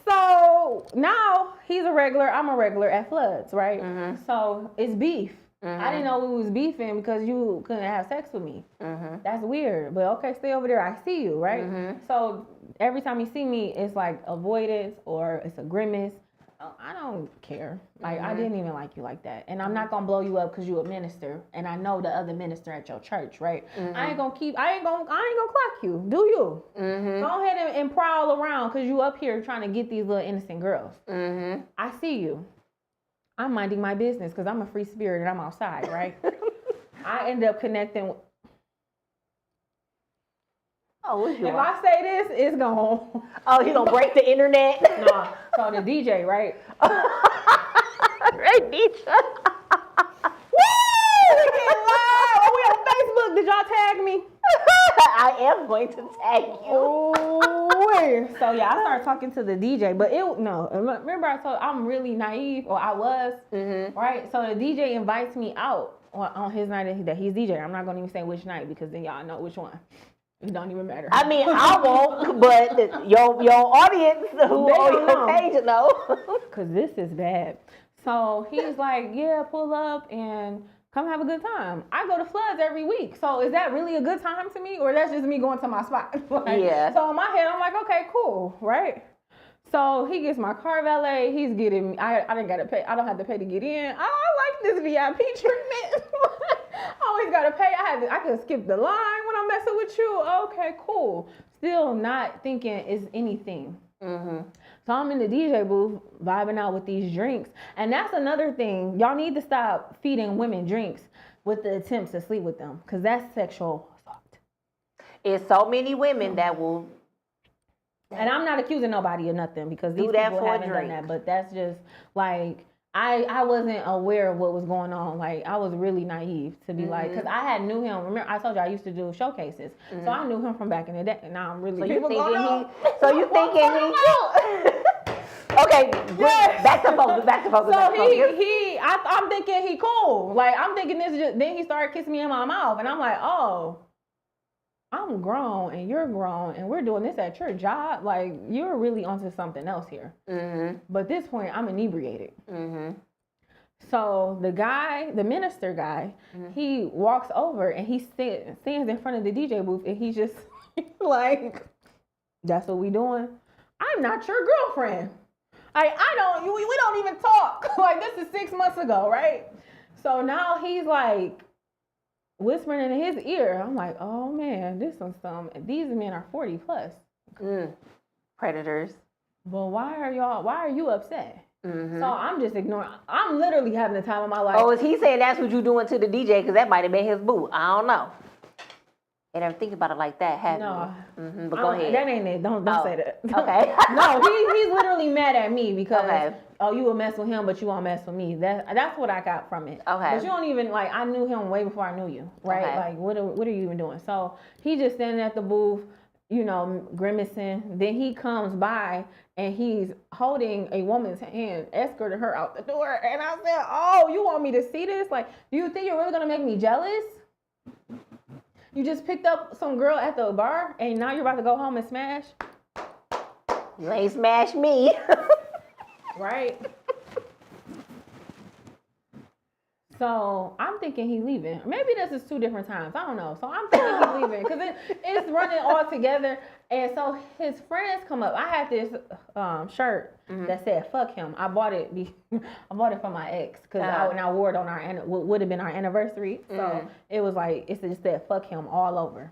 So now he's a regular, I'm a regular at Floods, right? So it's beef. I didn't know we was beefing because you couldn't have sex with me. That's weird. But okay, stay over there. I see you, right? So every time you see me, it's like avoidance or it's a grimace. I don't care. Like, I didn't even like you like that. And I'm not going to blow you up because you're a minister. And I know the other minister at your church, right? I ain't going to clock you. Do you? Go ahead and prowl around because you up here trying to get these little innocent girls. I see you. I'm minding my business because I'm a free spirit and I'm outside, right? I end up connecting. If I say this, it's gone. Oh, you gonna break the internet? No. So the DJ, right? Right, DJ. Woo! We getting live. Oh, we on Facebook. Did y'all tag me? I am going to tag you. Oh, so yeah, I started talking to the DJ, but remember I told I'm really naive, or I was, right? So the DJ invites me out on his night that he's DJ. I'm not gonna even say which night because then y'all know which one. It don't even matter. I mean, I won't, but your audience who on your page know. Cause this is bad. So he's like, yeah, pull up and come have a good time. I go to Floods every week. So is that really a good time to me, or that's just me going to my spot? Yeah. So in my head, I'm like, okay, cool, right? So he gets my car valet. He's getting me. I didn't gotta pay. I don't have to pay to get in. I like this VIP treatment. I always gotta pay. I could skip the line when I'm messing with you. Okay, cool. Still not thinking it's anything. So I'm in the DJ booth vibing out with these drinks. And that's another thing. Y'all need to stop feeding women drinks with the attempts to sleep with them, because that's sexual assault. It's so many women that will. And I'm not accusing nobody of nothing, because these Do that people for a haven't done drink. that. But that's just like, I wasn't aware of what was going on. Like, I was really naive to be like, because I had knew him. Remember, I told you I used to do showcases. So I knew him from back in the day. And now I'm really. So you thinking he? Okay, back to focus. So I'm thinking he cool. Like, I'm thinking this. Then he started kissing me in my mouth, and I'm like, oh, I'm grown and you're grown, and we're doing this at your job. Like, you're really onto something else here. But at this point, I'm inebriated. So the guy, the minister guy, he walks over and he stands in front of the DJ booth and he's just like, that's what we doing? I'm not your girlfriend. We don't even talk. Like, this is 6 months ago, right? So now he's like whispering in his ear. I'm like, oh man, this one's these men are 40 plus. Predators. But why are you upset? So I'm just ignoring. I'm literally having the time of my life. Oh, is he saying that's what you doing to the DJ? Because that might have been his boo. I don't know. I never think about it like that, have you? But go ahead. That ain't it. Don't say that. Okay. No, he's literally mad at me because you will mess with him, but you won't mess with me. That's what I got from it. Okay. But you don't even I knew him way before I knew you, right? Okay. Like what are you even doing? So he just standing at the booth, grimacing. Then he comes by and he's holding a woman's hand, escorting her out the door. And I said, "Oh, you want me to see this? Like, do you think you're really gonna make me jealous? You just picked up some girl at the bar and now you're about to go home and smash? You ain't smashed me." Right? So I'm thinking he's leaving. Maybe this is 2 different times. I don't know. So I'm thinking he's leaving because it's running all together. And so his friends come up. I had this shirt that said "fuck him." I bought it. I bought it from my ex because I wore it on would have been our anniversary. So it was like it just said "fuck him" all over.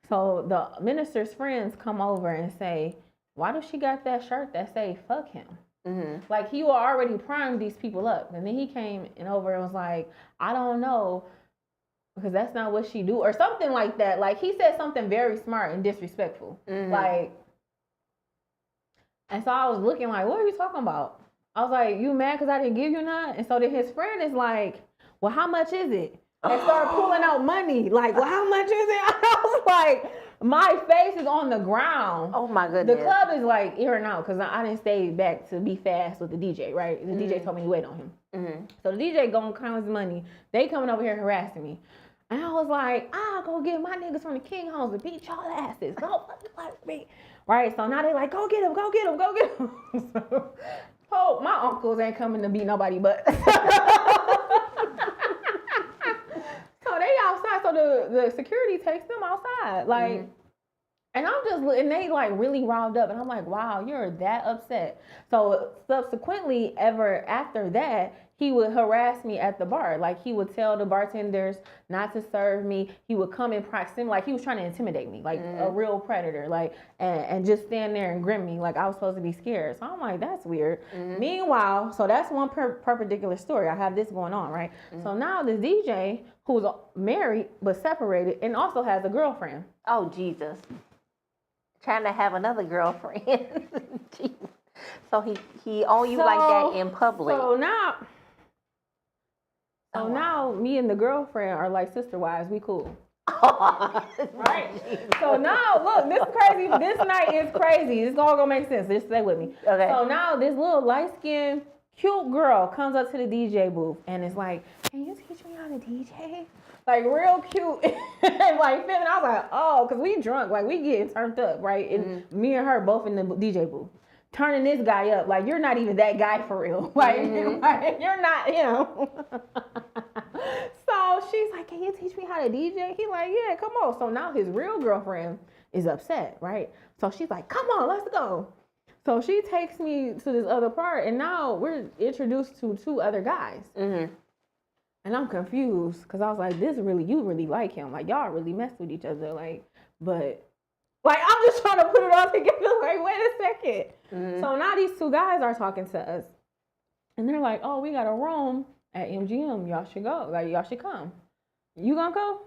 So the minister's friends come over and say, "Why does she got that shirt that say "fuck him"?" Like he already primed these people up, and then he came over and was like, "I don't know, because that's not what she do," or something like that. Like he said something very smart and disrespectful. Like, and so I was looking like, "What are you talking about?" I was like, "You mad because I didn't give you none?" And so then his friend is like, "Well, how much is it?" And started pulling out money. Like, "Well, how much is it?" I was like, my face is on the ground. Oh my goodness. The club is like in and out because I didn't stay back to be fast with the DJ, right? The DJ told me to wait on him. So the DJ going to count his money. They coming over here harassing me. And I was like, I'll go get my niggas from the King Homes to beat y'all asses. Go fuck me. Right? So now they like, go get him. So, my uncles ain't coming to beat nobody but. So they outside. So the security takes them outside. Like, and and they like really riled up. And I'm like, wow, you're that upset. So subsequently, ever after that, he would harass me at the bar. Like he would tell the bartenders not to serve me. He would come in proximity, like he was trying to intimidate me, like a real predator, like and just stand there and grim me, like I was supposed to be scared. So I'm like, that's weird. Meanwhile, so that's one perpendicular story. I have this going on, right? So now this DJ who's married but separated and also has a girlfriend. Oh Jesus! Trying to have another girlfriend. So he on you like that in public. So now me and the girlfriend are like sister wives. We cool. Right? So now look, this is crazy. This night is crazy. It's all gonna make sense. Just stay with me. Okay. So now this little light-skinned, cute girl comes up to the DJ booth and is like, "Can you teach me how to DJ?" Like real cute and like feminine. I was like, oh, because we drunk, like we getting turned up, right? And me and her both in the DJ booth. Turning this guy up, like you're not even that guy for real. Like, you're not him. So she's like, "Can you teach me how to DJ?" He's like, "Yeah, come on." So now his real girlfriend is upset, right? So she's like, "Come on, let's go." So she takes me to this other part, and now we're introduced to 2 other guys. And I'm confused because I was like, you really like him. Like, y'all really mess with each other. Like, but like, I'm just trying to put it all together. Like, wait a second. So now these 2 guys are talking to us. And they're like, "Oh, we got a room at MGM. Y'all should go. Like, y'all should come." "You gonna go?"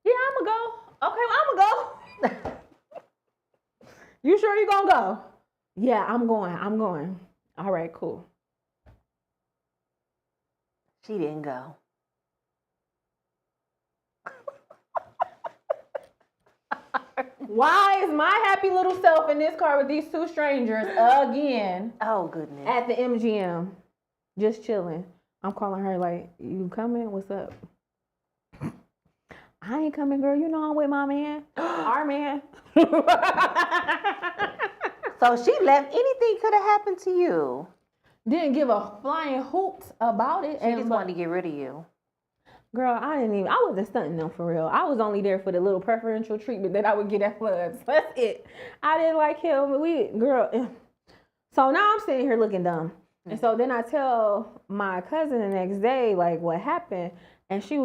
"Yeah, I'm gonna go." "Okay, well, I'm gonna go." "You sure you gonna go?" "Yeah, I'm going. All right, cool." She didn't go. Why is my happy little self in this car with these 2 strangers again? Oh goodness. At the MGM, just chilling. I'm calling her like, "You coming? What's up?" "I ain't coming, girl. You know I'm with my man, our man." So she left. Anything could have happened to you. didn't give a flying hoot about it. She just wanted to get rid of you. Girl, I wasn't stunting them for real. I was only there for the little preferential treatment that I would get at Floods. That's it. I didn't like him. So now I'm sitting here looking dumb. And so then I tell my cousin the next day, like, what happened. And she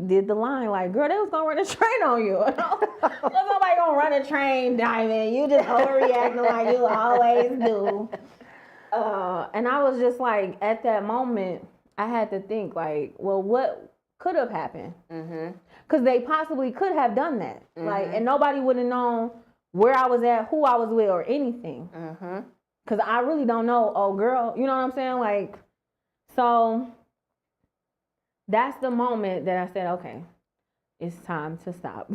did the line like, girl, they was gonna run a train on you. Was nobody gonna run a train, Diamond? You just overreacting like you always do. And I was just like, at that moment, I had to think like, well, what could have happened? Because they possibly could have done that. Like, and nobody would have known where I was at, who I was with, or anything. Because I really don't know, oh, girl, you know what I'm saying? Like, so that's the moment that I said, okay, it's time to stop.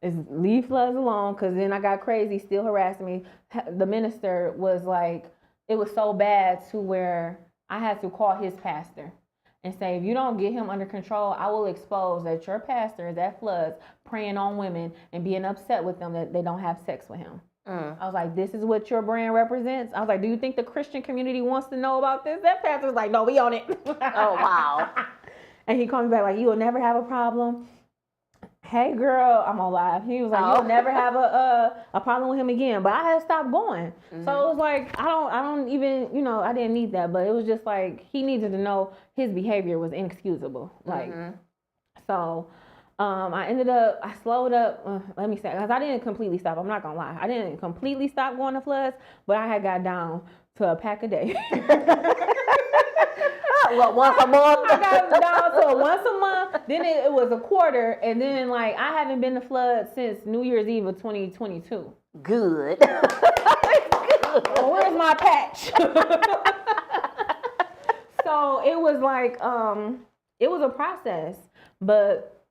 It's leave Floods alone, because then I got crazy, still harassing me. The minister was like, it was so bad to where I had to call his pastor and say, if you don't get him under control, I will expose that your pastor is at Floods preying on women and being upset with them that they don't have sex with him. I was like, this is what your brand represents? I was like, do you think the Christian community wants to know about this? That pastor was like, no, we on it. Oh, wow. And he called me back like, you will never have a problem. Hey, girl, I'm on live. He was like, you'll never have a problem with him again. But I had to stop going. So it was like, I don't even, I didn't need that. But it was just like, he needed to know his behavior was inexcusable. Like, so I slowed up, let me say, because I didn't completely stop. I'm not going to lie. I didn't completely stop going to Floods, but I had got down to a pack a day. What, once a month? I got down to once a month. Then it was a quarter. And then, like, I haven't been to Floods since New Year's Eve of 2022. Good. Well, where's my patch? So it was like, it was a process. But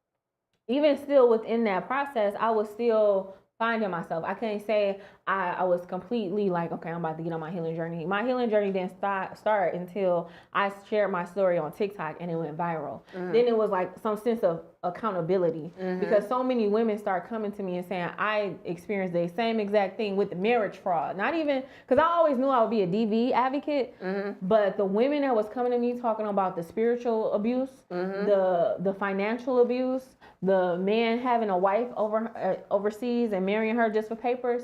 even still within that process, I was still finding myself. I couldn't say I was completely like, okay, I'm about to get on my healing journey. My healing journey didn't start until I shared my story on TikTok and it went viral. Then it was like some sense of accountability because so many women start coming to me and saying, I experienced the same exact thing with the marriage fraud. Not even, because I always knew I would be a DV advocate, but the women that was coming to me talking about the spiritual abuse, the financial abuse, the man having a wife overseas and marrying her just for papers,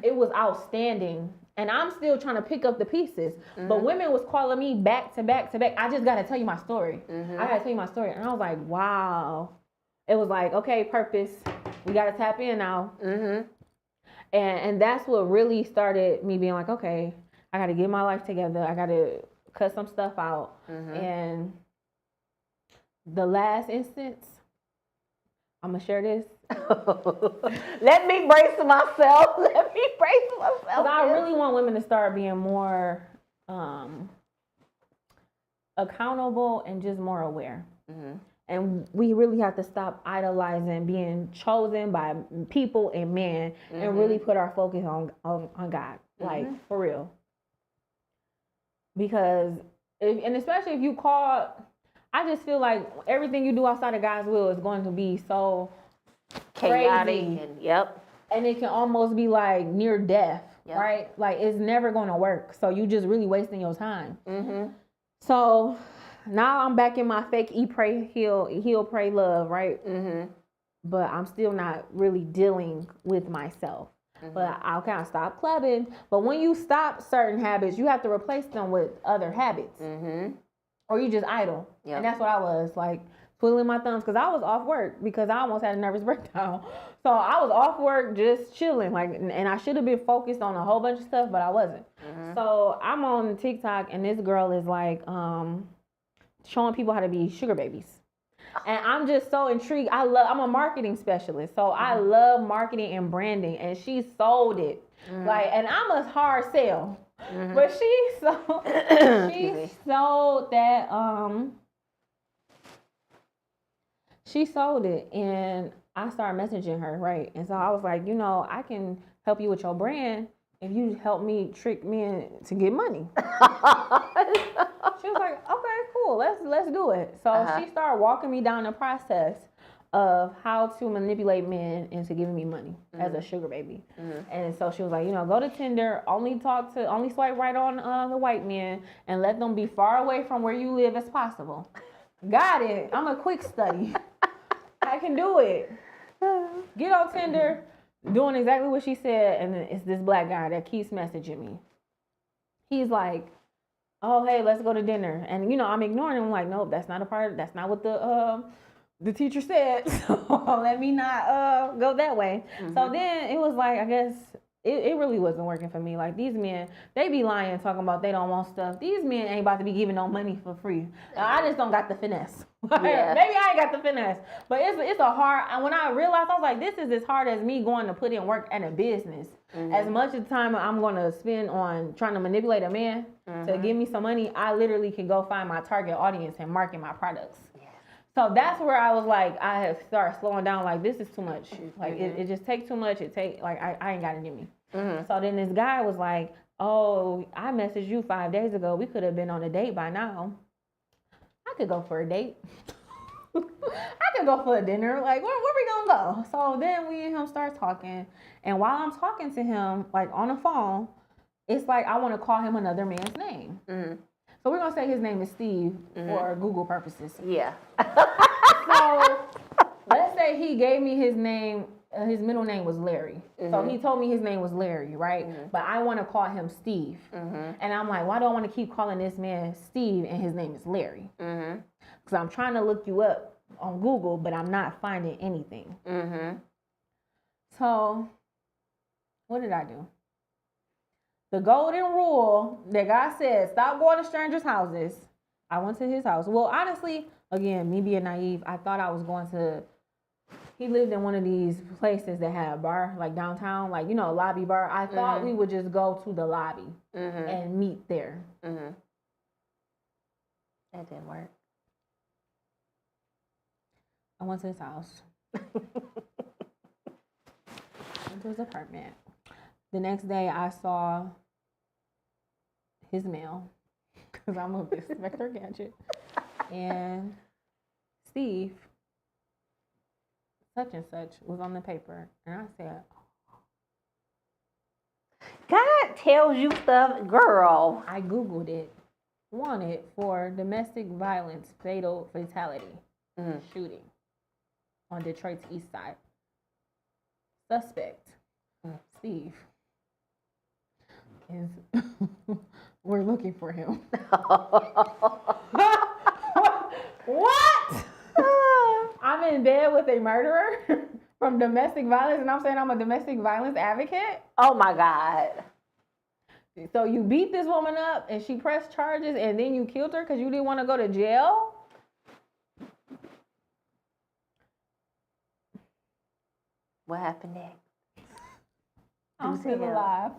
it was outstanding. And I'm still trying to pick up the pieces. But women was calling me back to back to back. I just got to tell you my story. I got to tell you my story. And I was like, wow. It was like, okay, purpose. We got to tap in now. And that's what really started me being like, okay, I got to get my life together. I got to cut some stuff out. And the last instance, I'm going to share this. Let me brace myself. Because I really want women to start being more accountable and just more aware. And we really have to stop idolizing being chosen by people and men and really put our focus on God. Like, for real. Because, and especially if you call, I just feel like everything you do outside of God's will is going to be so chaotic. Crazy. And it can almost be like near death, right? Like it's never going to work. So you just really wasting your time. So now I'm back in my fake pray, heal, pray, love, right? But I'm still not really dealing with myself. But I'll kind of stop clubbing. But when you stop certain habits, you have to replace them with other habits. Or you just idle. And that's what I was, like twiddling my thumbs because I was off work because I almost had a nervous breakdown. So I was off work just chilling, like, and I should have been focused on a whole bunch of stuff, but I wasn't. So I'm on TikTok and this girl is like showing people how to be sugar babies. And I'm just so intrigued. I'm a marketing specialist, so I love marketing and branding, and she sold it. Like, and I'm a hard sell. But she sold that she sold it, and I started messaging her, right? And so I was like, I can help you with your brand if you help me trick men to get money. She was like, okay, cool, let's do it. So she started walking me down the process of how to manipulate men into giving me money as a sugar baby. And so she was like, go to Tinder, only swipe right on the white men and let them be far away from where you live as possible. Got it. I'm a quick study. I can do it. Get on Tinder, doing exactly what she said, and then it's this black guy that keeps messaging me. He's like, oh, hey, let's go to dinner. And, I'm ignoring him. I'm like, nope, that's not what the teacher said. So let me not go that way. So then it was like, I guess it really wasn't working for me. Like, these men, they be lying, talking about they don't want stuff. These men ain't about to be giving no money for free. I just don't got the finesse. Yeah. Maybe I ain't got the finesse. But it's a hard, when I realized, I was like, this is as hard as me going to put in work at a business. As much of the time I'm going to spend on trying to manipulate a man to give me some money, I literally can go find my target audience and market my products. So that's where I was like, I have started slowing down. Like, this is too much. Like, it just takes too much. I ain't got it in me. So then this guy was like, oh, I messaged you 5 days ago. We could have been on a date by now. I could go for a date. I could go for a dinner. Like, where we gonna go? So then we and him start talking. And while I'm talking to him, like on the phone, it's like I want to call him another man's name. So we're gonna say his name is Steve for Google purposes. Yeah. So let's say he gave me his name. His middle name was Larry. So he told me his name was Larry, right? But I want to call him Steve. And I'm like, why do I want to keep calling this man Steve and his name is Larry? Because I'm trying to look you up on Google, but I'm not finding anything. So what did I do? The golden rule that God said, stop going to strangers' houses. I went to his house. Well, honestly, again, me being naive, I thought I was going to, he lived in one of these places that had a bar, like downtown, like, a lobby bar. I thought we would just go to the lobby and meet there. That didn't work. I went to his house. Went to his apartment. The next day, I saw his mail, because I'm a Inspector Gadget. And Steve, such and such, was on the paper. And I said, God tells you stuff, girl. I Googled it. Wanted for domestic violence fatality shooting on Detroit's east side. Suspect, Steve, is we're looking for him. What? I'm in bed with a murderer from domestic violence, and I'm saying I'm a domestic violence advocate? Oh my God. So you beat this woman up and she pressed charges and then you killed her because you didn't want to go to jail? What happened next? I'm still alive.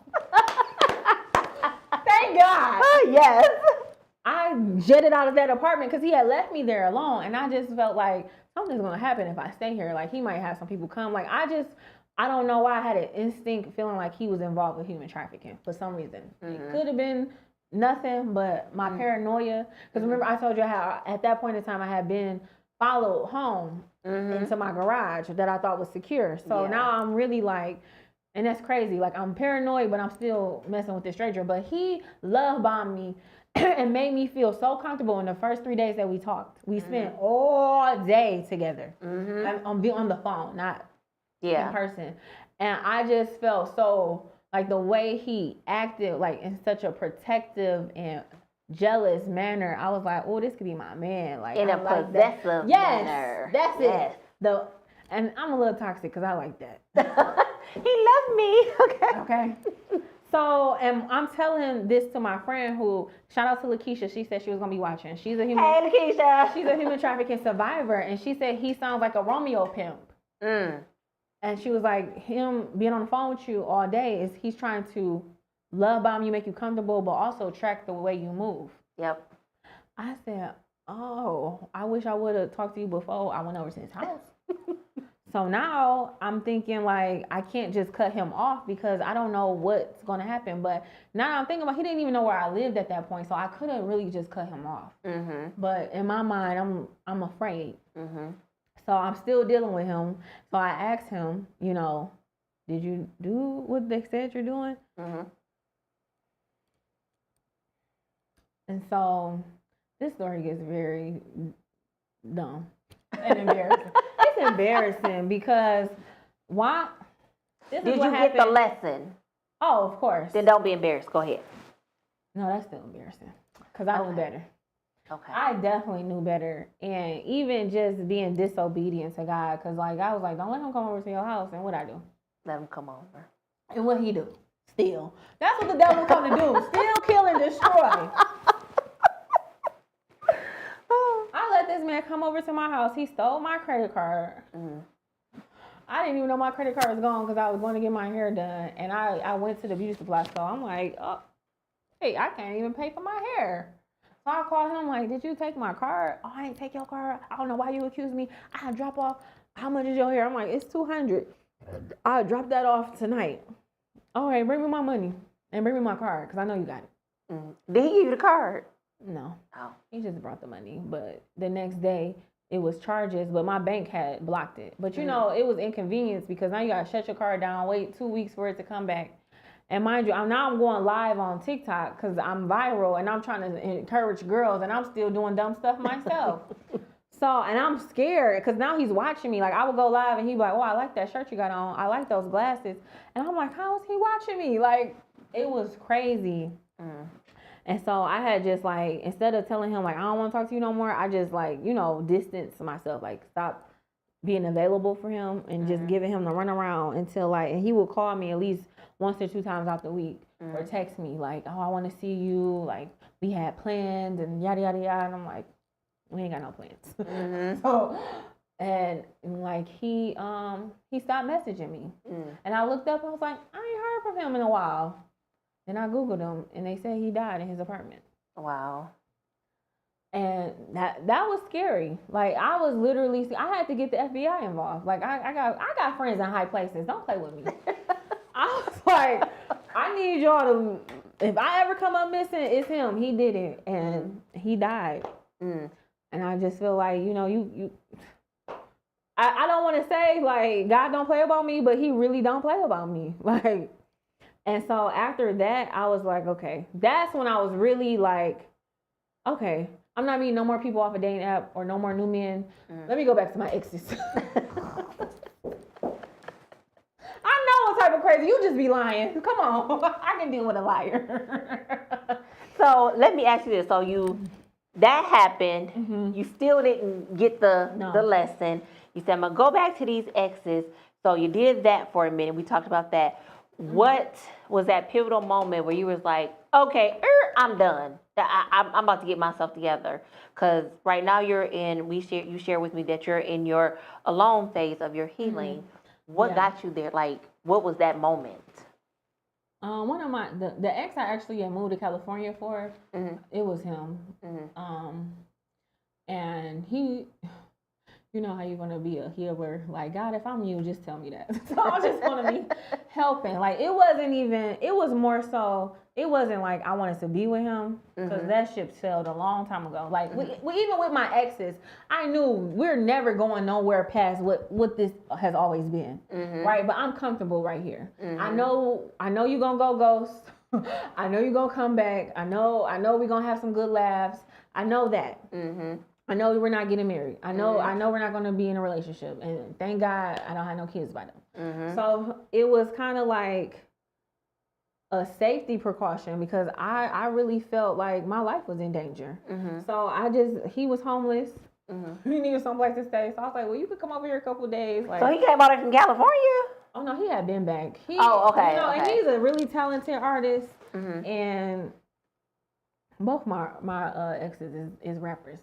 Thank God. Oh, yes. I jetted out of that apartment because he had left me there alone, and I just felt like something's going to happen if I stay here. Like, he might have some people come. Like, I don't know why I had an instinct feeling like he was involved with human trafficking for some reason. It could have been nothing but my paranoia. Because remember, I told you how at that point in time I had been followed home into my garage that I thought was secure. So now I'm really like, and that's crazy. Like, I'm paranoid, but I'm still messing with this stranger. But he love bombed me and made me feel so comfortable in the first 3 days that we talked. We spent all day together on the phone, not in person. And I just felt so, like, the way he acted, like, in such a protective and jealous manner, I was like, oh, this could be my man. Like, in a possessive manner. That's it. And I'm a little toxic because I like that. He loved me. Okay. So, and I'm telling this to my friend who, shout out to Lakeisha, she said she was going to be watching. She's a human. Hey, Lakeisha. She's a human trafficking survivor. And she said he sounds like a Romeo pimp. And she was like, him being on the phone with you all day is he's trying to love bomb you, make you comfortable, but also track the way you move. Yep. I said, oh, I wish I would have talked to you before I went over to his house. So now I'm thinking, like, I can't just cut him off because I don't know what's going to happen. But now I'm thinking about, he didn't even know where I lived at that point, so I couldn't really just cut him off. But in my mind, I'm afraid. So I'm still dealing with him. So I asked him, you know, did you do what they said you're doing? Mhm. And so this story gets very dumb and embarrassing. It's embarrassing because why? This is Did what you get the happened. lesson? Oh, of course. Then don't be embarrassed. Go ahead. No, that's still embarrassing because I knew Okay. better. Okay. I definitely knew better, and even just being disobedient to God, because like I was like, don't let him come over to your house, and what I do, Let him come over. and what he do, steal. That's what the devil come to do: steal, kill, and destroy. I let this man come over to my house. He stole my credit card. I didn't even know my credit card was gone because I was going to get my hair done, and I went to the beauty supply store. I'm like, oh, hey, I can't even pay for my hair. So I called him like, did you take my card? Oh, I didn't take your card. I don't know why you accused me. I drop off. How much is your hair? I'm like, it's $200. I'll drop that off tonight. All right, bring me my money and bring me my card because I know you got it. Did he give you the card? No, Oh. he just brought the money. But the next day, it was charges, but my bank had blocked it. But you know, it was inconvenience because now you gotta shut your card down, wait 2 weeks for it to come back. And mind you, I'm going live on TikTok because I'm viral and I'm trying to encourage girls, and I'm still doing dumb stuff myself. So, and I'm scared because now he's watching me. Like I would go live and he'd be like, "Oh, I like that shirt you got on. I like those glasses." And I'm like, "How is he watching me?" Like it was crazy. And so I had just like, instead of telling him like, I don't want to talk to you no more, I just like, you know, distance myself, like stop being available for him and just giving him the runaround until like, and he would call me at least once or 2 times out the week or text me like, oh, I want to see you. Like we had plans and yada, yada, yada. And I'm like, we ain't got no plans. So, and like he stopped messaging me. And I looked up and I was like, I ain't heard from him in a while. Then I Googled him, and they said he died in his apartment. Wow. And that was scary. Like I was literally, I had to get the FBI involved. Like I got friends in high places. Don't play with me. I was like, I need y'all to. If I ever come up missing, it's him. He did it, and he died. And I just feel like you. I don't want to say like God don't play about me, but He really don't play about me. Like. And so after that, I was like, okay, that's when I was really like, okay, I'm not meeting no more people off a dating app or no more new men. Let me go back to my exes. I know what type of crazy. You just be lying. Come on. I can deal with a liar. So let me ask you this. So that happened. You still didn't get the lesson. You said, I'm going to go back to these exes. So you did that for a minute. We talked about that. What was that pivotal moment where you was like, okay, I'm done. I'm about to get myself together? Because right now you share with me that you're in your alone phase of your healing. What got you there? Like, what was that moment? One of the ex I actually had moved to California for, it was him. And he... You know how you're going to be a healer. Like, God, if I'm you, just tell me that. So I just want to be helping. Like, it was more so, it wasn't like I wanted to be with him because that ship sailed a long time ago. Like, even with my exes, I knew we're never going nowhere past what this has always been. Right? But I'm comfortable right here. I know you're going to go ghost. I know you're going to come back. I know we're going to have some good laughs. I know that. I know we're not getting married. I know we're not going to be in a relationship. And thank God I don't have no kids by them. So it was kind of like a safety precaution because I really felt like my life was in danger. So he was homeless. He needed someplace to stay. So I was like, well, you could come over here a couple of days. Like, so he came out from California? Oh, no, he had been back. Okay. And he's a really talented artist. And both my exes is rappers.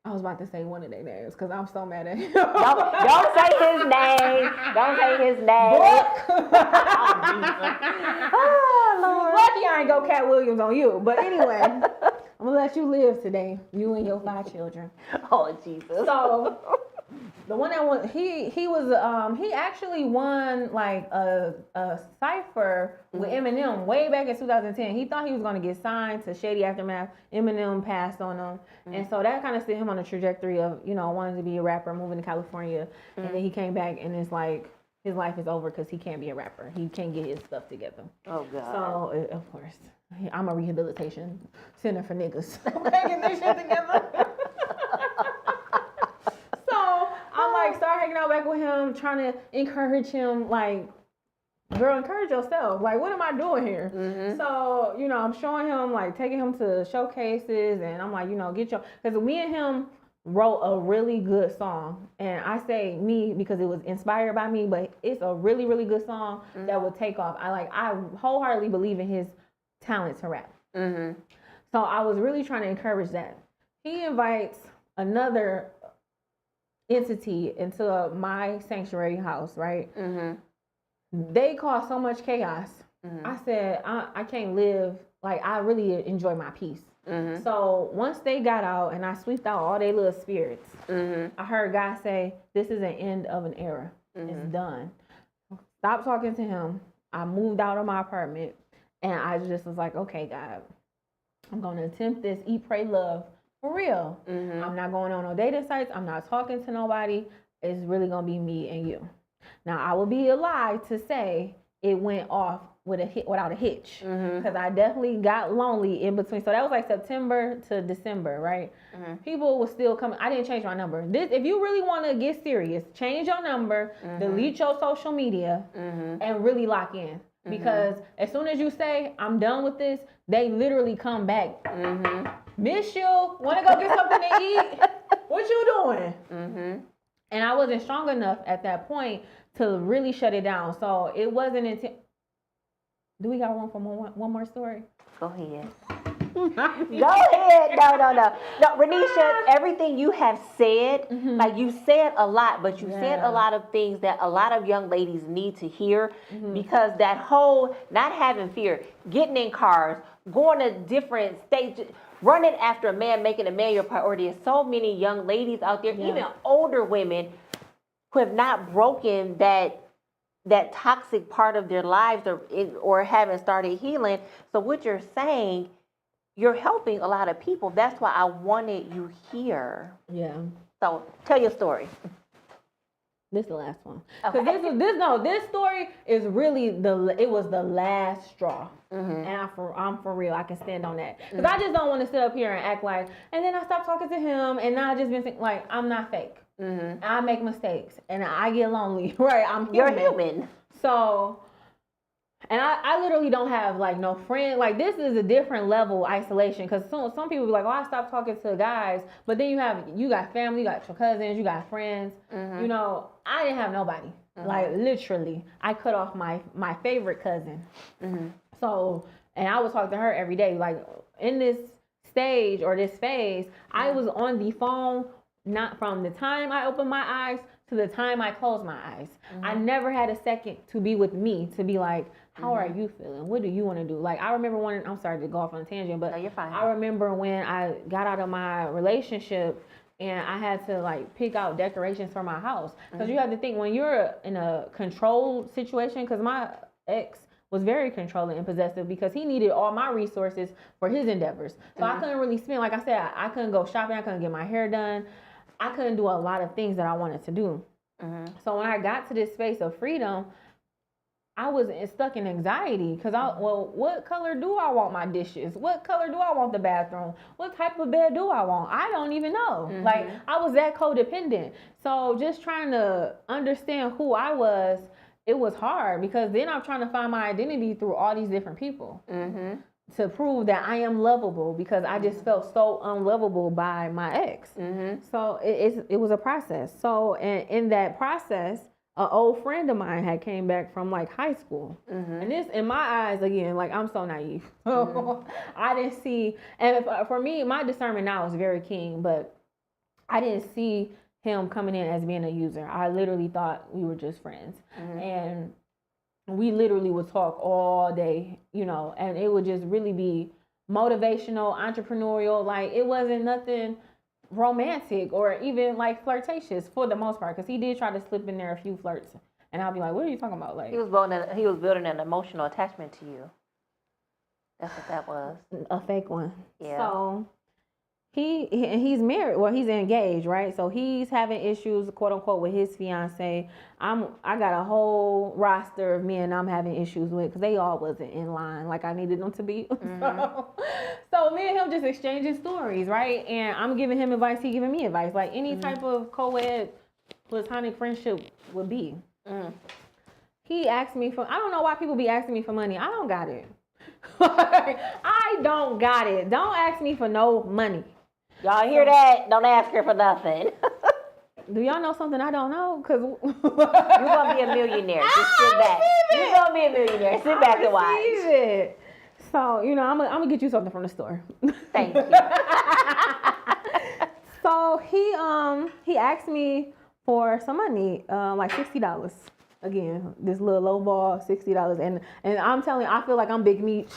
I was about to say one of their names because I'm so mad at him. Don't say his name. Don't say his name. Oh, Lord. Lucky I ain't go Cat Williams on you. But anyway, I'm going to let you live today. You and your 5 children. Oh, Jesus. So the one that won, he actually won like a cipher with Eminem way back in 2010. He thought he was gonna get signed to Shady Aftermath. Eminem passed on him, and so that kind of set him on a trajectory of wanting to be a rapper, moving to California, and then he came back and it's like his life is over because he can't be a rapper. He can't get his stuff together. Oh God. So of course, I'm a rehabilitation center for niggas. Can't get this shit together. I'm like, start hanging out back with him, trying to encourage him, like, girl, encourage yourself. Like, what am I doing here? Mm-hmm. So, I'm showing him, like, taking him to showcases, and I'm like, get your, because me and him wrote a really good song. And I say me because it was inspired by me, but it's a really, really good song that would take off. I wholeheartedly believe in his talent to rap. Mm-hmm. So I was really trying to encourage that. He invites another entity into my sanctuary house, right? Mm-hmm. They cause so much chaos. Mm-hmm. I said, I can't live, like, I really enjoy my peace. Mm-hmm. So once they got out and I swept out all their little spirits, I heard God say, this is an end of an era. It's done. Stop talking to him. I moved out of my apartment and I just was like, okay, God, I'm going to attempt this, eat, pray, love. For real. Mm-hmm. I'm not going on no dating sites. I'm not talking to nobody. It's really going to be me and you. Now, I would be a lie to say it went off with without a hitch. Because I definitely got lonely in between. So that was like September to December, right? Mm-hmm. People were still coming. I didn't change my number. If you really want to get serious, change your number, delete your social media, and really lock in. Because as soon as you say, I'm done with this, they literally come back. Miss you, want to go get something to eat? What you doing? And I wasn't strong enough at that point to really shut it down. So it wasn't until... Do we got room for one more story? Go ahead. Go ahead. No, Renisha, everything you have said, like you said a lot, but you said a lot of things that a lot of young ladies need to hear because that whole not having fear, getting in cars, going to different states, running after a man, making a man your priority. There's so many young ladies out there, even older women, who have not broken that toxic part of their lives or haven't started healing. So what you're saying, you're helping a lot of people. That's why I wanted you here. Yeah. So tell your story. This is the last one. Because this story is really it was the last straw. And I'm for real. I can stand on that. Because I just don't want to sit up here and act like, and then I stopped talking to him, and now I just been thinking, like, I'm not fake. I make mistakes, and I get lonely. Right? You're human. So, and I literally don't have, like, no friend. Like, this is a different level of isolation. Because some people be like, oh, I stopped talking to guys. But then you got family, you got your cousins, you got friends. I didn't have nobody. Like, literally. I cut off my favorite cousin. So, and I would talk to her every day. Like, in this stage or this phase, I was on the phone, not from the time I opened my eyes to the time I closed my eyes. I never had a second to be with me, to be like, how are you feeling? What do you want to do? Like, I remember I'm sorry to go off on a tangent, but no, you're fine. I remember when I got out of my relationship and I had to, like, pick out decorations for my house. Because you have to think, when you're in a controlled situation, because my ex was very controlling and possessive because he needed all my resources for his endeavors. So I couldn't really spend, like I said, I couldn't go shopping, I couldn't get my hair done. I couldn't do a lot of things that I wanted to do. So when I got to this space of freedom, I was stuck in anxiety because what color do I want my dishes? What color do I want the bathroom? What type of bed do I want? I don't even know. Like, I was that codependent. So just trying to understand who I was, it was hard because then I'm trying to find my identity through all these different people to prove that I am lovable because I just felt so unlovable by my ex. So it was a process. So in that process, an old friend of mine had came back from, like, high school. And this, in my eyes, again, like, I'm so naive. I didn't see, and for me, my discernment now is very keen, but I didn't see him coming in as being a user. I literally thought we were just friends. And we literally would talk all day, and it would just really be motivational, entrepreneurial. Like, it wasn't nothing romantic or even like flirtatious for the most part, because he did try to slip in there a few flirts, and I'll be like, what are you talking about? Like, He was building an emotional attachment to you. That's what that was. a fake one. Yeah. So he's married, well, he's engaged, right? So he's having issues, quote unquote, with his fiance. I got a whole roster of men I'm having issues with because they all wasn't in line like I needed them to be. So me and him just exchanging stories, right? And I'm giving him advice, he giving me advice, like any type of co-ed platonic friendship would be. He asked me for, I don't know why people be asking me for money. I don't got it. I don't got it. Don't ask me for no money. Y'all hear that? Don't ask her for nothing. Do y'all know something I don't know? Cause You're gonna be a millionaire. Just sit back. You're gonna be a millionaire. Sit back and watch. It. So, you know, I'm gonna get you something from the store. Thank you. So he asked me for some money, like $60. Again, this little low ball, $60, and I'm telling you, I feel like I'm Big Meech.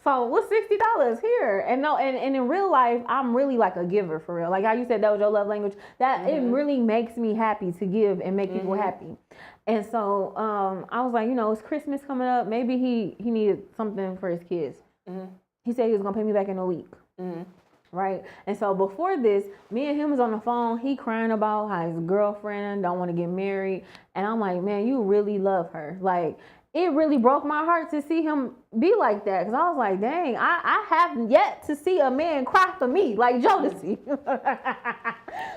So what's $60 here? And no, and in real life, I'm really like a giver for real. Like how you said that was your love language. That it really makes me happy to give and make people happy. And so I was like, you know, it's Christmas coming up. Maybe he needed something for his kids. He said he was gonna pay me back in a week. Right? And so before this, me and him was on the phone. He crying about how his girlfriend don't want to get married. And I'm like, man, you really love her. Like, it really broke my heart to see him be like that. Because I was like, dang, I have yet to see a man cry for me like Jodeci.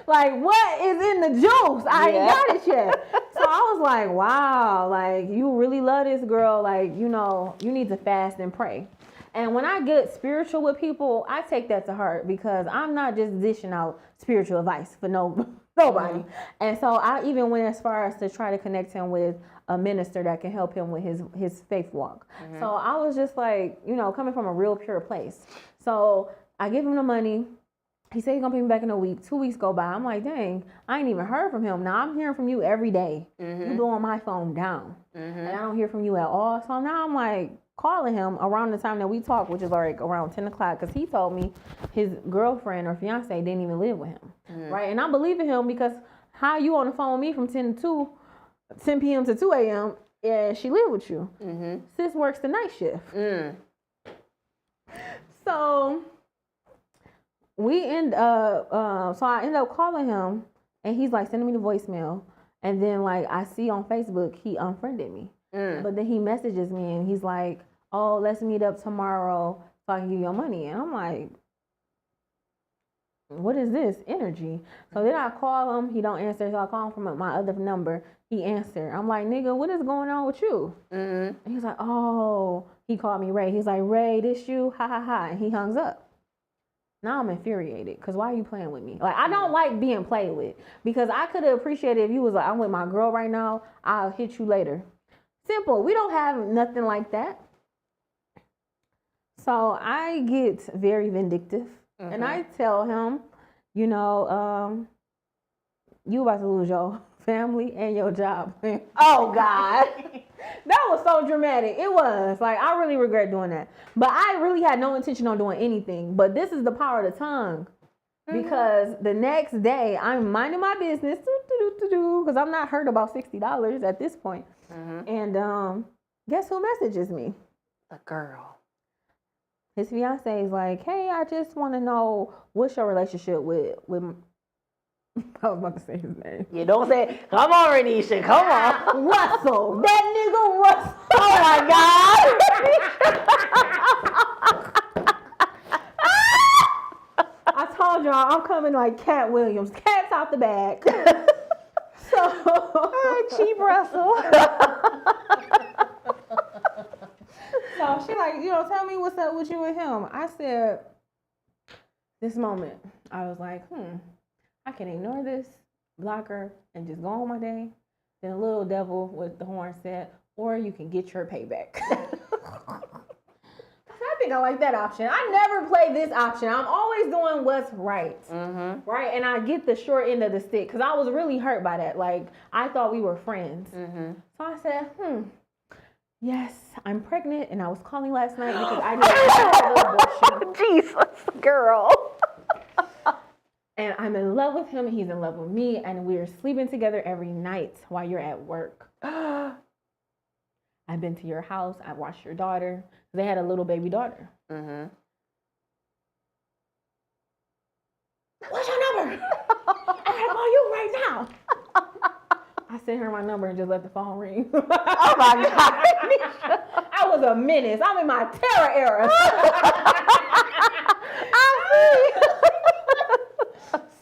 Like, what is in the juice? I ain't got it yet. So I was like, wow, like, you really love this girl. Like, you know, you need to fast and pray. And when I get spiritual with people, I take that to heart because I'm not just dishing out spiritual advice for nobody. And so I even went as far as to try to connect him with a minister that can help him with his faith walk. So I was just like, you know, coming from a real pure place. So I give him the money. He said he's gonna pay me back in a week. 2 weeks go by. I'm like, dang, I ain't even heard from him. Now I'm hearing from you every day. You blowing my phone down. And I don't hear from you at all. So now I'm like, calling him around the time that we talked, which is like around 10 o'clock, because he told me his girlfriend or fiance didn't even live with him, right? And I'm believing him because how you on the phone with me from 10 p.m. to 2 a.m. and she live with you. Sis works the night shift. So we so I end up calling him, and he's like sending me the voicemail, and then like I see on Facebook he unfriended me. But then he messages me and he's like, oh, let's meet up tomorrow so I can give you your money. And I'm like, what is this energy? So then I call him. He don't answer. So I call him from my other number. He answered. I'm like, nigga, what is going on with you? And he's like, oh, he called me Ray. He's like, Ray, this you? Ha, ha, ha. And he hangs up. Now I'm infuriated because why are you playing with me? Like, I don't like being played with because I could have appreciated if you was like, I'm with my girl right now. I'll hit you later. Simple. We don't have nothing like that. So I get very vindictive and I tell him, you know, you about to lose your family and your job. Oh God. That was so dramatic. It was like, I really regret doing that, but I really had no intention on doing anything. But this is the power of the tongue. Because the next day I'm minding my business because I'm not hurt about $60 at this point. And guess who messages me? The girl. His fiance is like, hey, I just want to know what's your relationship with I was about to say his name. You don't say, come on, Renisha, come on. Russell. That nigga Russell. Oh my God. I told y'all I'm coming like Cat Williams. Cat's out the bag. Cheap Russell. So she like, you know, tell me what's up with you and him. I said, this moment, I was like, I can ignore this, block her, and just go on my day. Then a little devil with the horn said, or you can get your payback. I think I like that option. I never play this option. I'm always doing what's right. Right? And I get the short end of the stick because I was really hurt by that. Like, I thought we were friends. So I said, yes, I'm pregnant, and I was calling last night because I didn't have an abortion. Jesus, girl. And I'm in love with him, and he's in love with me, and we're sleeping together every night while you're at work. I've been to your house. I watched your daughter. They had a little baby daughter. Mm-hmm. What's your number? I gotta call you right now. I sent her my number and just let the phone ring. Oh my God. I was a menace. I'm in my terror era.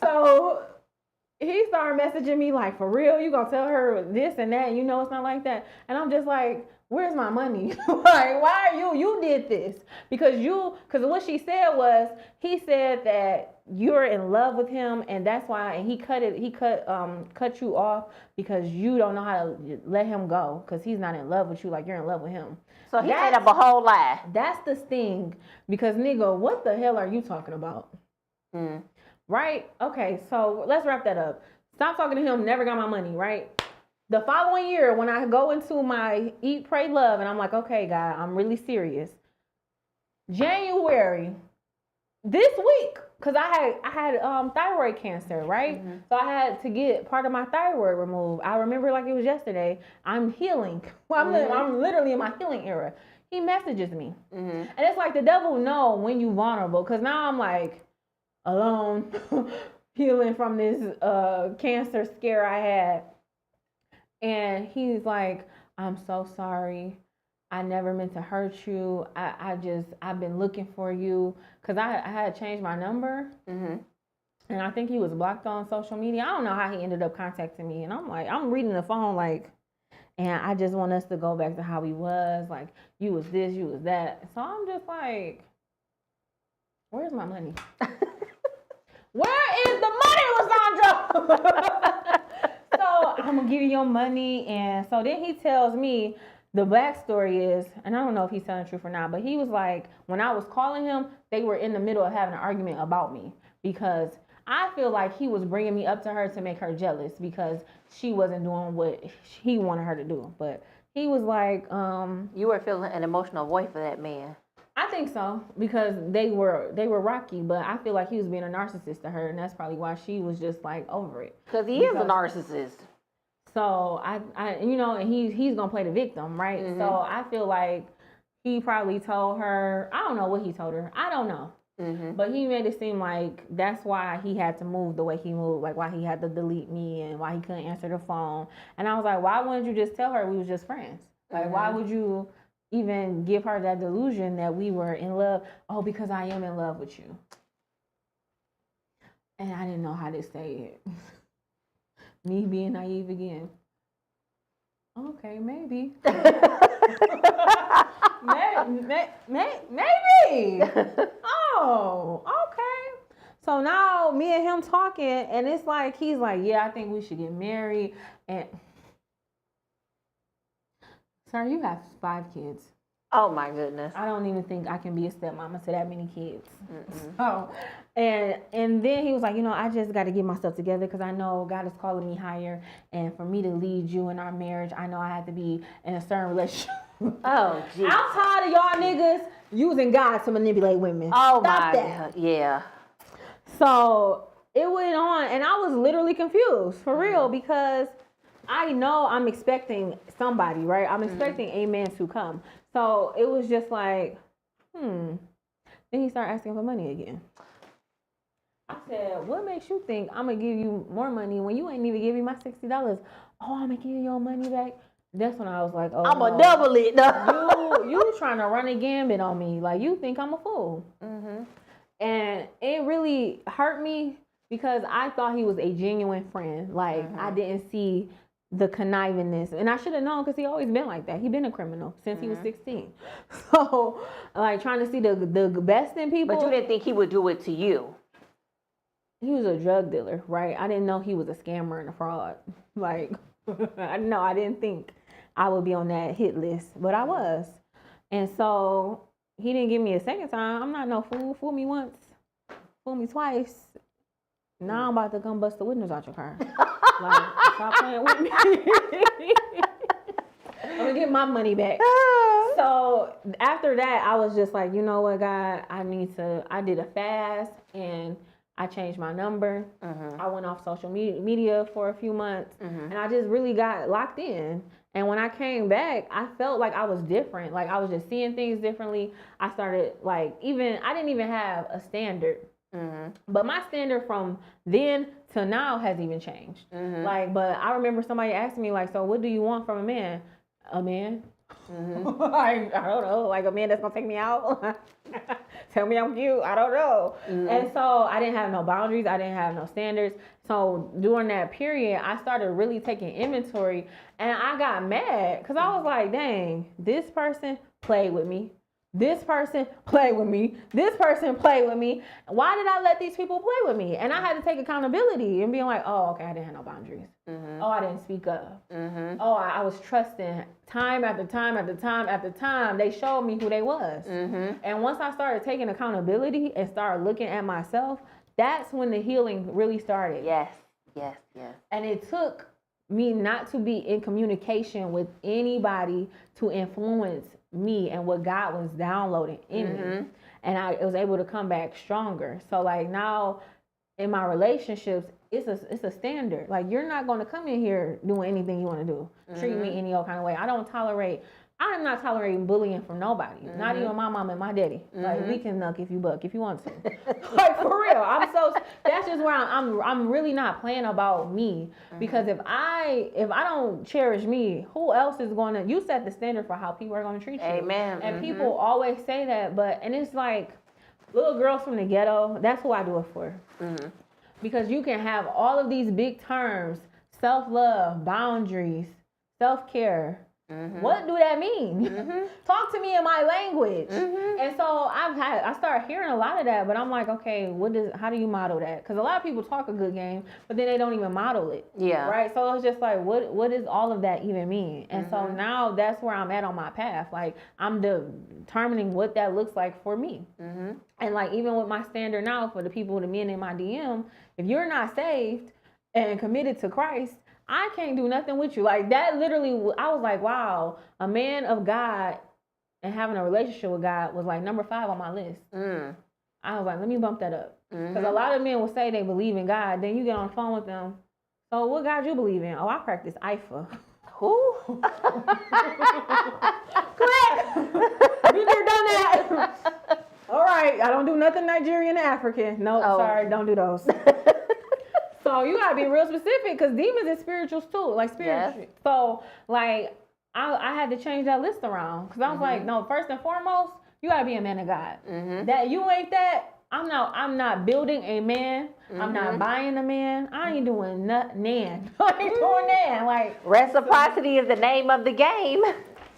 So he started messaging me like, for real, you gonna tell her this and that, and you know it's not like that. And I'm just like, where's my money? Like, why are you did this? Because what she said was, he said that you're in love with him, and that's why, and he cut you off because you don't know how to let him go, because he's not in love with you like you're in love with him. So he made up a whole lie. That's the sting, because nigga, what the hell are you talking about? Mm. Right? Okay, so let's wrap that up. Stop talking to him, never got my money, right? The following year, when I go into my Eat, Pray, Love, and I'm like, okay, God, I'm really serious. January, this week, because I had thyroid cancer, right? Mm-hmm. So I had to get part of my thyroid removed. I remember like it was yesterday. I'm healing. I'm literally in my healing era. He messages me. Mm-hmm. And it's like the devil know when you vulnerable, because now I'm like alone, healing from this cancer scare I had. And he's like, I'm so sorry. I never meant to hurt you. I've been looking for you. Because I had changed my number. Mm-hmm. And I think he was blocked on social media. I don't know how he ended up contacting me. And I'm like, I'm reading the phone like, and I just want us to go back to how we was. Like, you was this, you was that. So I'm just like, where's my money? Where is the money, Lysandra? So I'm going to give you your money. And so then he tells me, the backstory is, and I don't know if he's telling the truth or not, but he was like, when I was calling him, they were in the middle of having an argument about me, because I feel like he was bringing me up to her to make her jealous because she wasn't doing what he wanted her to do. But he was like, you were feeling an emotional void for that man. I think so, because they were rocky, but I feel like he was being a narcissist to her, and that's probably why she was just like over it. Because he is a narcissist. So I you know, and he's gonna play the victim, right? Mm-hmm. So I feel like he probably told her, I don't know what he told her, I don't know. Mm-hmm. But he made it seem like that's why he had to move the way he moved, like why he had to delete me and why he couldn't answer the phone. And I was like, why wouldn't you just tell her we was just friends? Like, mm-hmm. Why would you even give her that delusion that we were in love? Oh, because I am in love with you. And I didn't know how to say it. Me being naive again. Okay, maybe. Maybe. Oh, okay. So now me and him talking, and it's like, he's like, yeah, I think we should get married. And sir, you have 5 kids. Oh my goodness. I don't even think I can be a stepmama to that many kids. Oh, and then he was like, you know, I just got to get myself together because I know God is calling me higher, and for me to lead you in our marriage, I know I have to be in a certain relationship. Oh, geez. I'm tired of y'all niggas using God to manipulate women. Oh, Stop my that. Yeah. So it went on, and I was literally confused, for real, because I know I'm expecting somebody, right? I'm expecting a man to come. So it was just like, Then he started asking for money again. I said, what makes you think I'm going to give you more money when you ain't even give me my $60? Oh, I'm going to give you your money back? That's when I was like, oh, I'm going to double it. No. You trying to run a gambit on me. Like, you think I'm a fool. Mm-hmm. And it really hurt me because I thought he was a genuine friend. Like, I didn't see the connivingness, and I should have known because he always been like that. He been a criminal since he was 16. So, like, trying to see the best in people. But you didn't think he would do it to you. He was a drug dealer, right? I didn't know he was a scammer and a fraud. Like, no, I didn't think I would be on that hit list, but I was. And so he didn't give me a second time. I'm not no fool. Fool me once, fool me twice. Now I'm about to come bust the windows out your car. Like, stop playing with me. I'm gonna get my money back. So after that, I was just like, you know what, God, I did a fast, and I changed my number. I went off social media for a few months, and I just really got locked in. And when I came back, I felt like I was different. Like I was just seeing things differently. I started like I didn't even have a standard. But my standard from then to now has even changed. Like, but I remember somebody asking me like, so what do you want from a man? A man? Like, I don't know, like a man that's gonna take me out. Tell me I'm cute. I don't know. And so I didn't have no boundaries. I didn't have no standards. So during that period, I started really taking inventory, and I got mad because I was like, dang, this person played with me. This person played with me. This person played with me. Why did I let these people play with me? And I had to take accountability and being like, oh, okay, I didn't have no boundaries. Oh, I didn't speak up. Oh, I was trusting time after time after time after time. They showed me who they was. And once I started taking accountability and started looking at myself, that's when the healing really started. Yes. And it took me not to be in communication with anybody to influence me and what God was downloading in me. And I was able to come back stronger. So like now in my relationships, it's a standard. Like you're not going to come in here doing anything you want to do. Treat me any old kind of way. I'm not tolerating bullying from nobody. Not even my mom and my daddy. Like we can nuck if you buck if you want to. Like for real. That's just where I'm really not playing about me. Because if I don't cherish me, who else is going to, you set the standard for how people are going to treat you. Amen. And people always say that, and it's like little girls from the ghetto, that's who I do it for. Because you can have all of these big terms, self-love, boundaries, self-care. What do that mean? Talk to me in my language. And so I started hearing a lot of that, but I'm like, okay, how do you model that? Because a lot of people talk a good game, but then they don't even model it. Yeah. Right. So it's just like, what does all of that even mean? And so now that's where I'm at on my path. Like I'm determining what that looks like for me. And like even with my standard now for the men in my DM, if you're not saved and committed to Christ, I can't do nothing with you. Like that literally, I was like, wow, a man of God and having a relationship with God was like number 5 on my list. I was like, let me bump that up. Because a lot of men will say they believe in God. Then you get on the phone with them. So what God you believe in? Oh, I practice IFA. Who? Correct. You never done that. All right. I don't do nothing Nigerian and African. No, sorry. Don't do those. So you gotta be real specific because demons is spirituals too, like spiritual. Yes. So like I had to change that list around because I was like, no, first and foremost, you gotta be a man of God. That you ain't that. I'm not building a man. I'm not buying a man. I ain't doing nan. I ain't doing nan. Like reciprocity is the name of the game.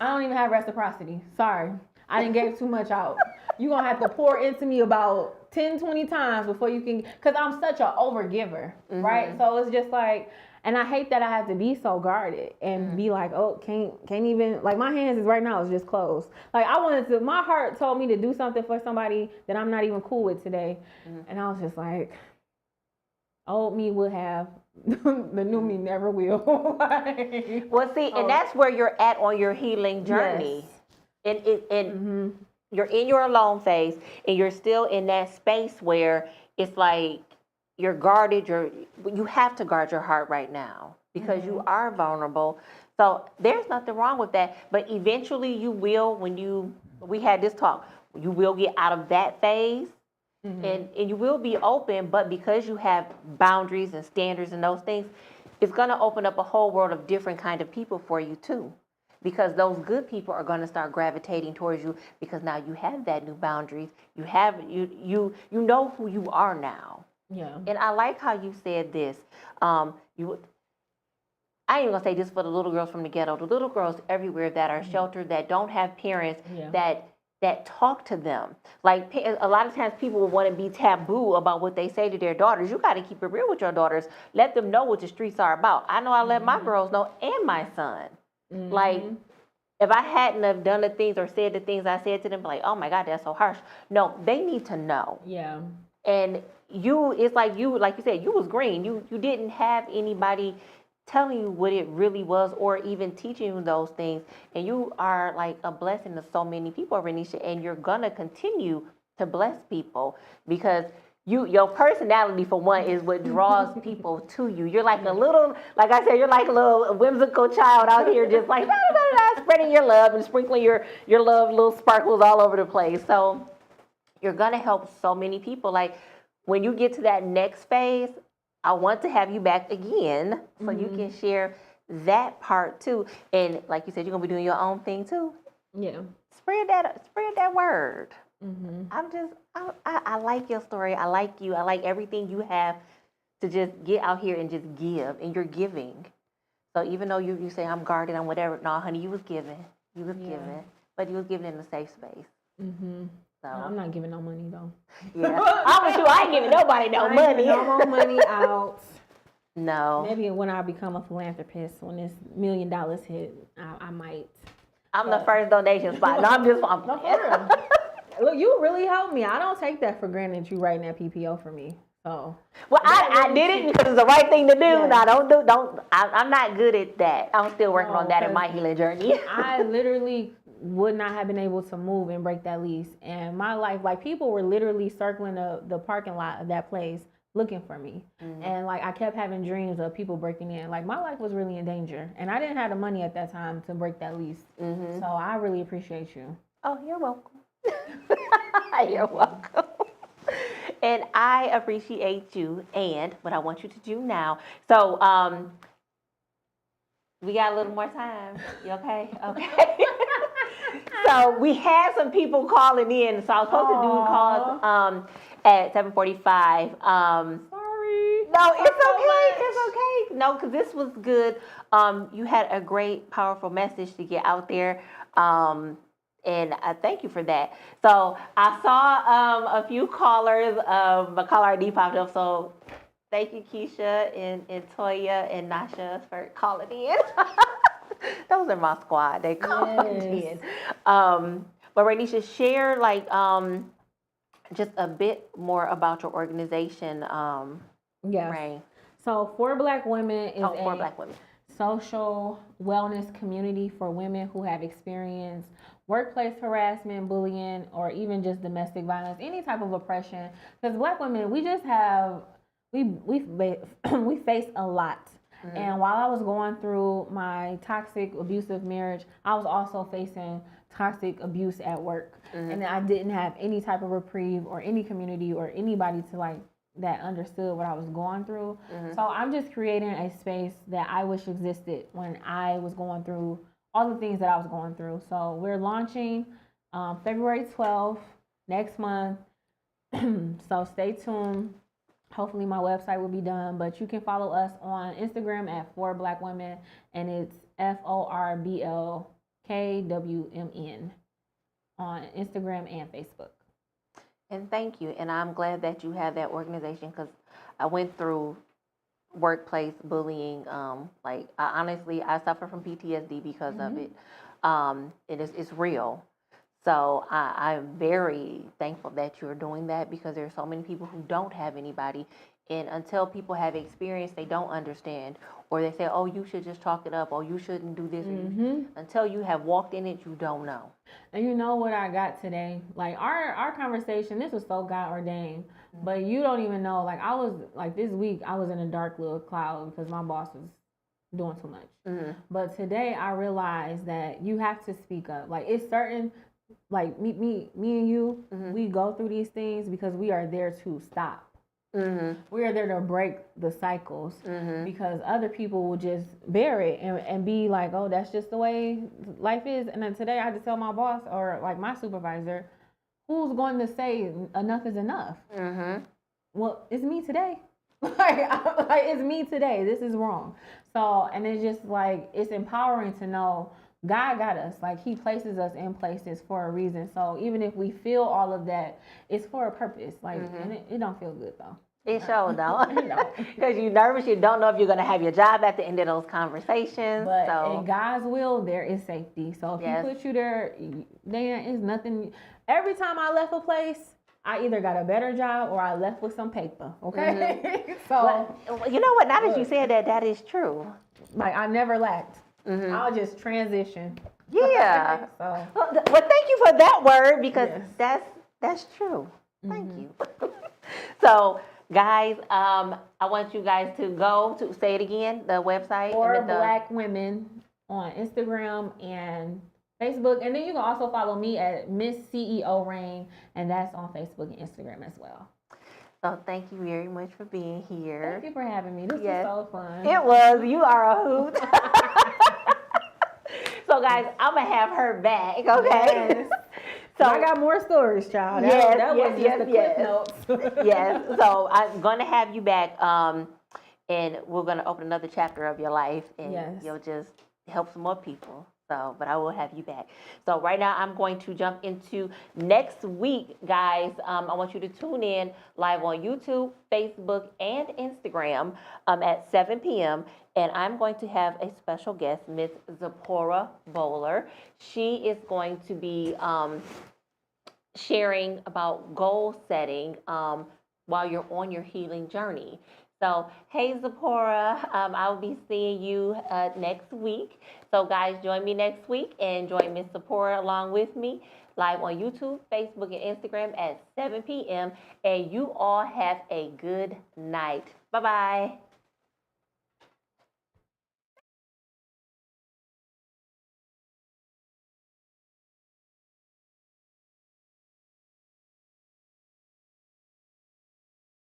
I don't even have reciprocity. Sorry, I didn't give too much out. You gonna have to pour into me about 10, 20 times before you can, because I'm such an overgiver, right? So it's just like, and I hate that I have to be so guarded and be like, oh, can't even, like my hands is right now is just closed. Like my heart told me to do something for somebody that I'm not even cool with today. And I was just like, old me would have, the new me never will. Well, see, and that's where you're at on your healing journey. Yes. You're in your alone phase, and you're still in that space where it's like you're guarded. You have to guard your heart right now because you are vulnerable. So there's nothing wrong with that. But eventually, you will. We had this talk, you will get out of that phase, and you will be open. But because you have boundaries and standards and those things, it's going to open up a whole world of different kind of people for you too. Because those good people are going to start gravitating towards you because now you have that new boundaries. You have you know who you are now. Yeah. And I like how you said this. I ain't even gonna say this for the little girls from the ghetto. The little girls everywhere that are sheltered, that don't have parents, that talk to them. Like a lot of times people will want to be taboo about what they say to their daughters. You got to keep it real with your daughters. Let them know what the streets are about. I know I let my girls know and my son. Like, if I hadn't have done the things or said the things I said to them, like, oh my God, that's so harsh. No, they need to know. Yeah. And it's like you said, you was green. You didn't have anybody telling you what it really was or even teaching you those things. And you are like a blessing to so many people, Renisha, and you're going to continue to bless people because your personality for one is what draws people to you. You're like a little, like I said, you're like a little whimsical child out here, just like spreading your love and sprinkling your love, little sparkles all over the place. So you're gonna help so many people. Like when you get to that next phase, I want to have you back again so you can share that part too. And like you said, you're gonna be doing your own thing too. Yeah. Spread that word. I like your story. I like you. I like everything you have to just get out here and just give, and you're giving. So even though you say I'm guarded, I'm whatever, no, honey, you was giving. You was giving, but you was giving in a safe space. So I'm not giving no money though. yeah, I'm with you. I ain't giving nobody no money. No more money out. No. Maybe when I become a philanthropist, when this $1 million hit, I might. I'm the first donation spot. No, I'm No, for real. Look, you really helped me. I don't take that for granted. You writing that PPO for me. So. Well, I did it because it's the right thing to do. Yeah. Now, I'm not good at that. I'm still working on that in my healing journey. I literally would not have been able to move and break that lease. And my life, like people were literally circling the parking lot of that place looking for me. And like I kept having dreams of people breaking in. Like my life was really in danger. And I didn't have the money at that time to break that lease. So I really appreciate you. Oh, you're welcome. You're welcome. And I appreciate you. And what I want you to do now. So we got a little more time. You okay? Okay. So we had some people calling in. So I was supposed to do calls at 7:45. Sorry. No, it's okay. It's okay. No, because this was good. You had a great, powerful message to get out there. And I thank you for that. So I saw a few callers. My caller ID popped up. So thank you, Keisha and Toya and Nasha for calling in. Those are my squad. They called in. But Rainisha, share like just a bit more about your organization. Yes. Rain. So For Black Women is For Black women. social wellness community for women who have experienced workplace harassment, bullying, or even just domestic violence, any type of oppression. Because Black women, we just have we face a lot. And while I was going through my toxic, abusive marriage, I was also facing toxic abuse at work. And I didn't have any type of reprieve or any community or anybody to like that understood what I was going through. So I'm just creating a space that I wish existed when I was going through all the things that I was going through. So we're launching February 12th next month. So stay tuned. Hopefully my website will be done, but you can follow us on Instagram at For Black Women, and it's FORBLKWMN on Instagram and Facebook. And thank you. And I'm glad that you have that organization because I went through workplace bullying. Like I suffer from PTSD because of it. It's real. So I'm very thankful that you're doing that because there are so many people who don't have anybody. And until people have experience, they don't understand. Or they say, oh, you should just chalk it up. Or you shouldn't do this. Until you have walked in it, you don't know. And you know what I got today? Like our conversation, this was so God ordained. But you don't even know. Like I was, like this week, I was in a dark little cloud because my boss was doing too much. But today I realized that you have to speak up. Like it's certain... Like me and you, we go through these things because we are there to stop. We are there to break the cycles because other people will just bear it and be like, oh, that's just the way life is. And then today I had to tell my boss or like my supervisor, who's going to say enough is enough? Well, it's me today. like it's me today. This is wrong. So, and it's just like, it's empowering to know God got us. Like he places us in places for a reason. So even if we feel all of that, it's for a purpose. Like, and it don't feel good though. It sure don't. Because you're nervous. You don't know if you're going to have your job at the end of those conversations. But so. in God's will, there is safety. So if he put you there, there is nothing. Every time I left a place, I either got a better job or I left with some paper. Okay. So well, you know what? Now that you said that, that is true. Like I never lacked. I'll just transition. Yeah. So. Well, thank you for that word because that's true. Thank you. So, guys, I want you guys to go to say it again. The website For the Black Women on Instagram and Facebook, and then you can also follow me at Miss CEO Rain, and that's on Facebook and Instagram as well. So thank you very much for being here. Thank you for having me. This Yes. was so fun. It was. You are a hoot. So guys, I'm gonna have her back. Okay. Yes. So I got more stories, child. Yes, that was yes, just the yes. clip notes. Yes. So I'm gonna have you back. And we're gonna open another chapter of your life, and Yes. you'll just help some more people. So, but I will have you back. So right now, I'm going to jump into next week, guys. I want you to tune in live on YouTube, Facebook, and Instagram at 7 p.m. And I'm going to have a special guest, Miss Zipporah Bowler. She is going to be sharing about goal setting while you're on your healing journey. So, hey, Zipporah, I'll be seeing you next week. So, guys, join me next week and join Miss Zipporah along with me live on YouTube, Facebook, and Instagram at 7 p.m. And you all have a good night. Bye-bye.